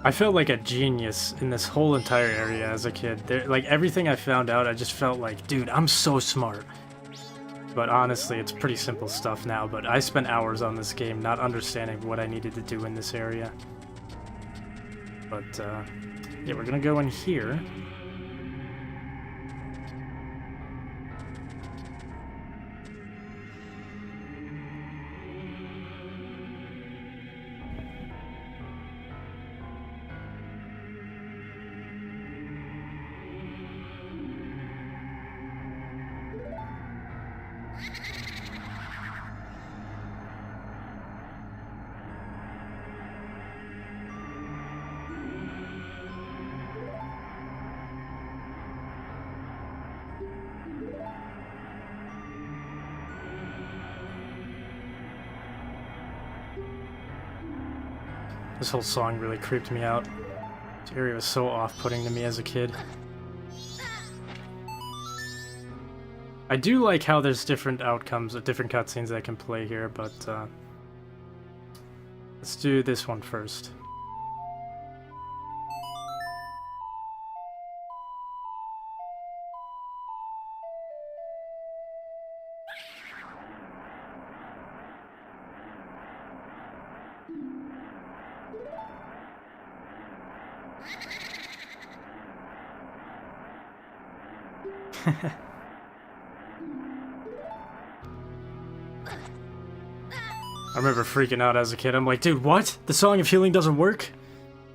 I felt like a genius in this whole entire area as a kid. Like, everything I found out, I just felt like, dude, I'm so smart. But honestly, it's pretty simple stuff now, but I spent hours on this game not understanding what I needed to do in this area. But, yeah, we're gonna go in here. This whole song really creeped me out. This area was so off-putting to me as a kid. I do like how there's different outcomes, different cutscenes that can play here, but let's do this one first. I remember freaking out as a kid. I'm like, dude, what? The Song of Healing doesn't work?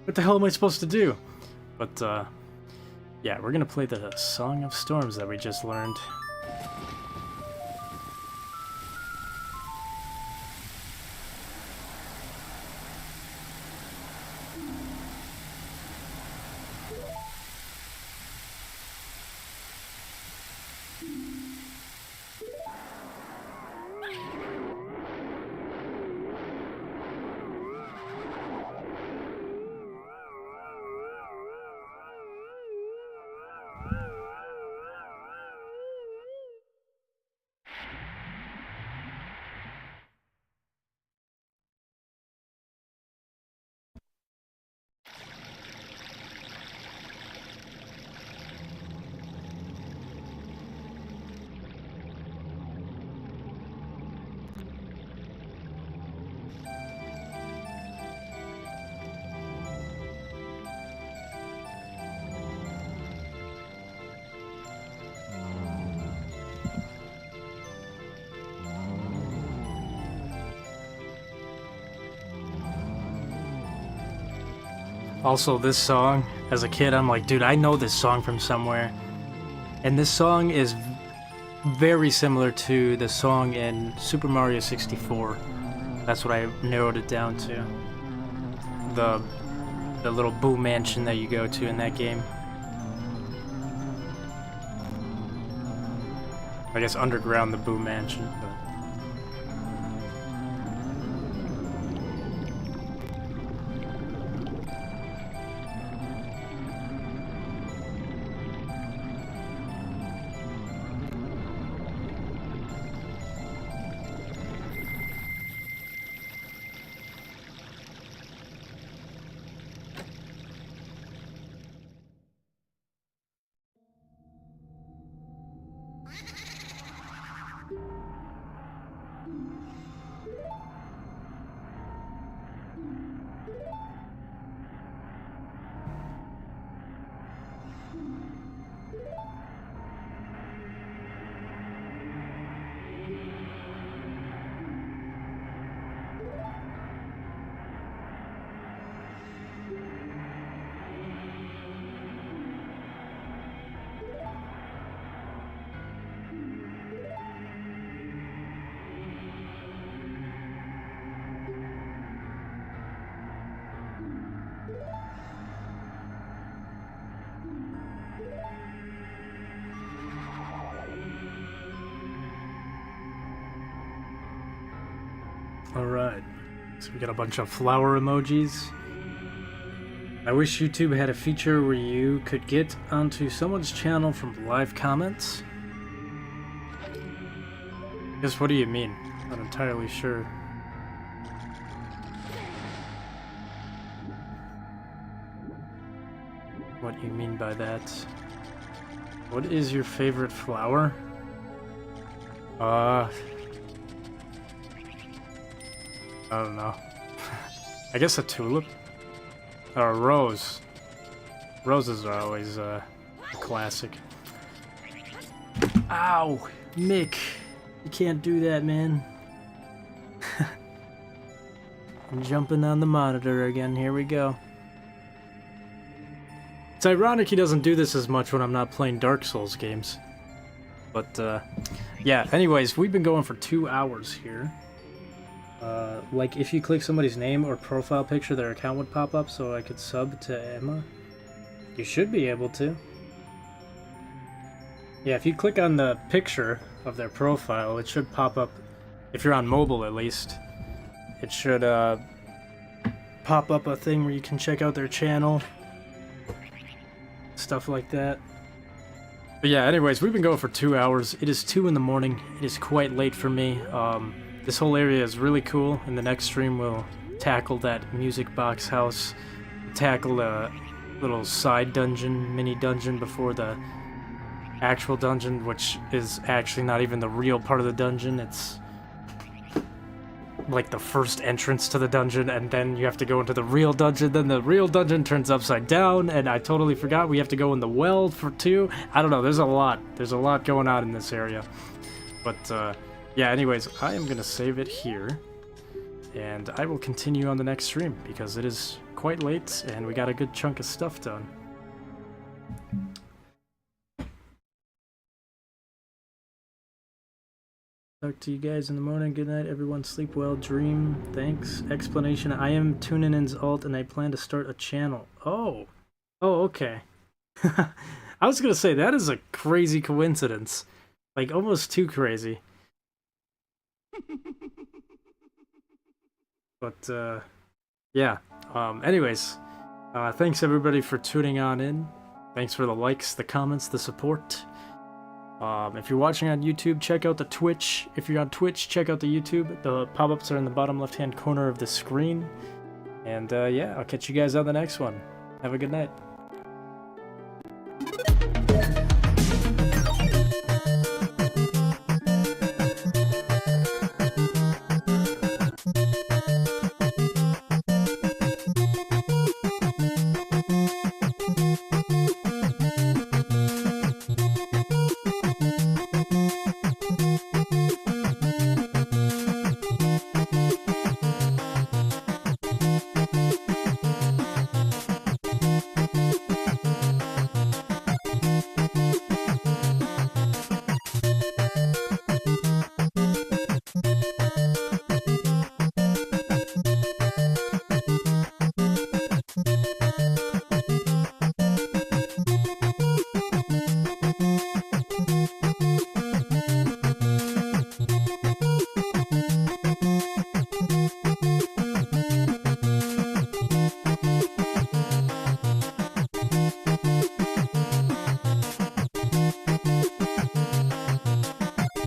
What the hell am I supposed to do? But, yeah, we're gonna play the Song of Storms that we just learned. Also, this song, as a kid, I'm like, dude, I know this song from somewhere. And this song is very similar to the song in Super Mario 64. That's what I narrowed it down to. The little Boo Mansion that you go to in that game. I guess underground the Boo Mansion, but... Alright, so we got a bunch of flower emojis. I wish YouTube had a feature where you could get onto someone's channel from live comments. I guess, what do you mean? Not entirely sure. What you mean by that? What is your favorite flower? I don't know. I guess a tulip? Or a rose. Roses are always a classic. Ow! Mick! You can't do that, man. I'm jumping on the monitor again. Here we go. It's ironic he doesn't do this as much when I'm not playing Dark Souls games. But, yeah, anyways, we've been going for 2 hours here. Like, if you click somebody's name or profile picture, their account would pop up, so I could sub to Emma. You should be able to. Yeah, if you click on the picture of their profile, it should pop up, if you're on mobile at least. It should, pop up a thing where you can check out their channel. Stuff like that. But yeah, anyways, we've been going for 2 hours. It is 2 in the morning. It is quite late for me. This whole area is really cool. In the next stream, we'll tackle that music box house, tackle a little side dungeon, mini dungeon before the actual dungeon, which is actually not even the real part of the dungeon. It's like the first entrance to the dungeon, and then you have to go into the real dungeon. Then the real dungeon turns upside down, and I totally forgot we have to go in the well for 2. I don't know, there's a lot going on in this area. But yeah, anyways, I am gonna save it here, and I will continue on the next stream because it is quite late and we got a good chunk of stuff done. Talk to you guys in the morning. Good night, everyone. Sleep well. Dream. Thanks. Explanation. I am Tuninen's alt, and I plan to start a channel. Oh. Oh, okay. I was gonna say, that is a crazy coincidence. Like, almost too crazy. But, yeah. Anyways, thanks everybody for tuning on in. Thanks for the likes, the comments, the support. If you're watching on YouTube, check out the Twitch. If you're on Twitch, check out the YouTube. The pop-ups are in the bottom left-hand corner of the screen. And yeah, I'll catch you guys on the next one. Have a good night.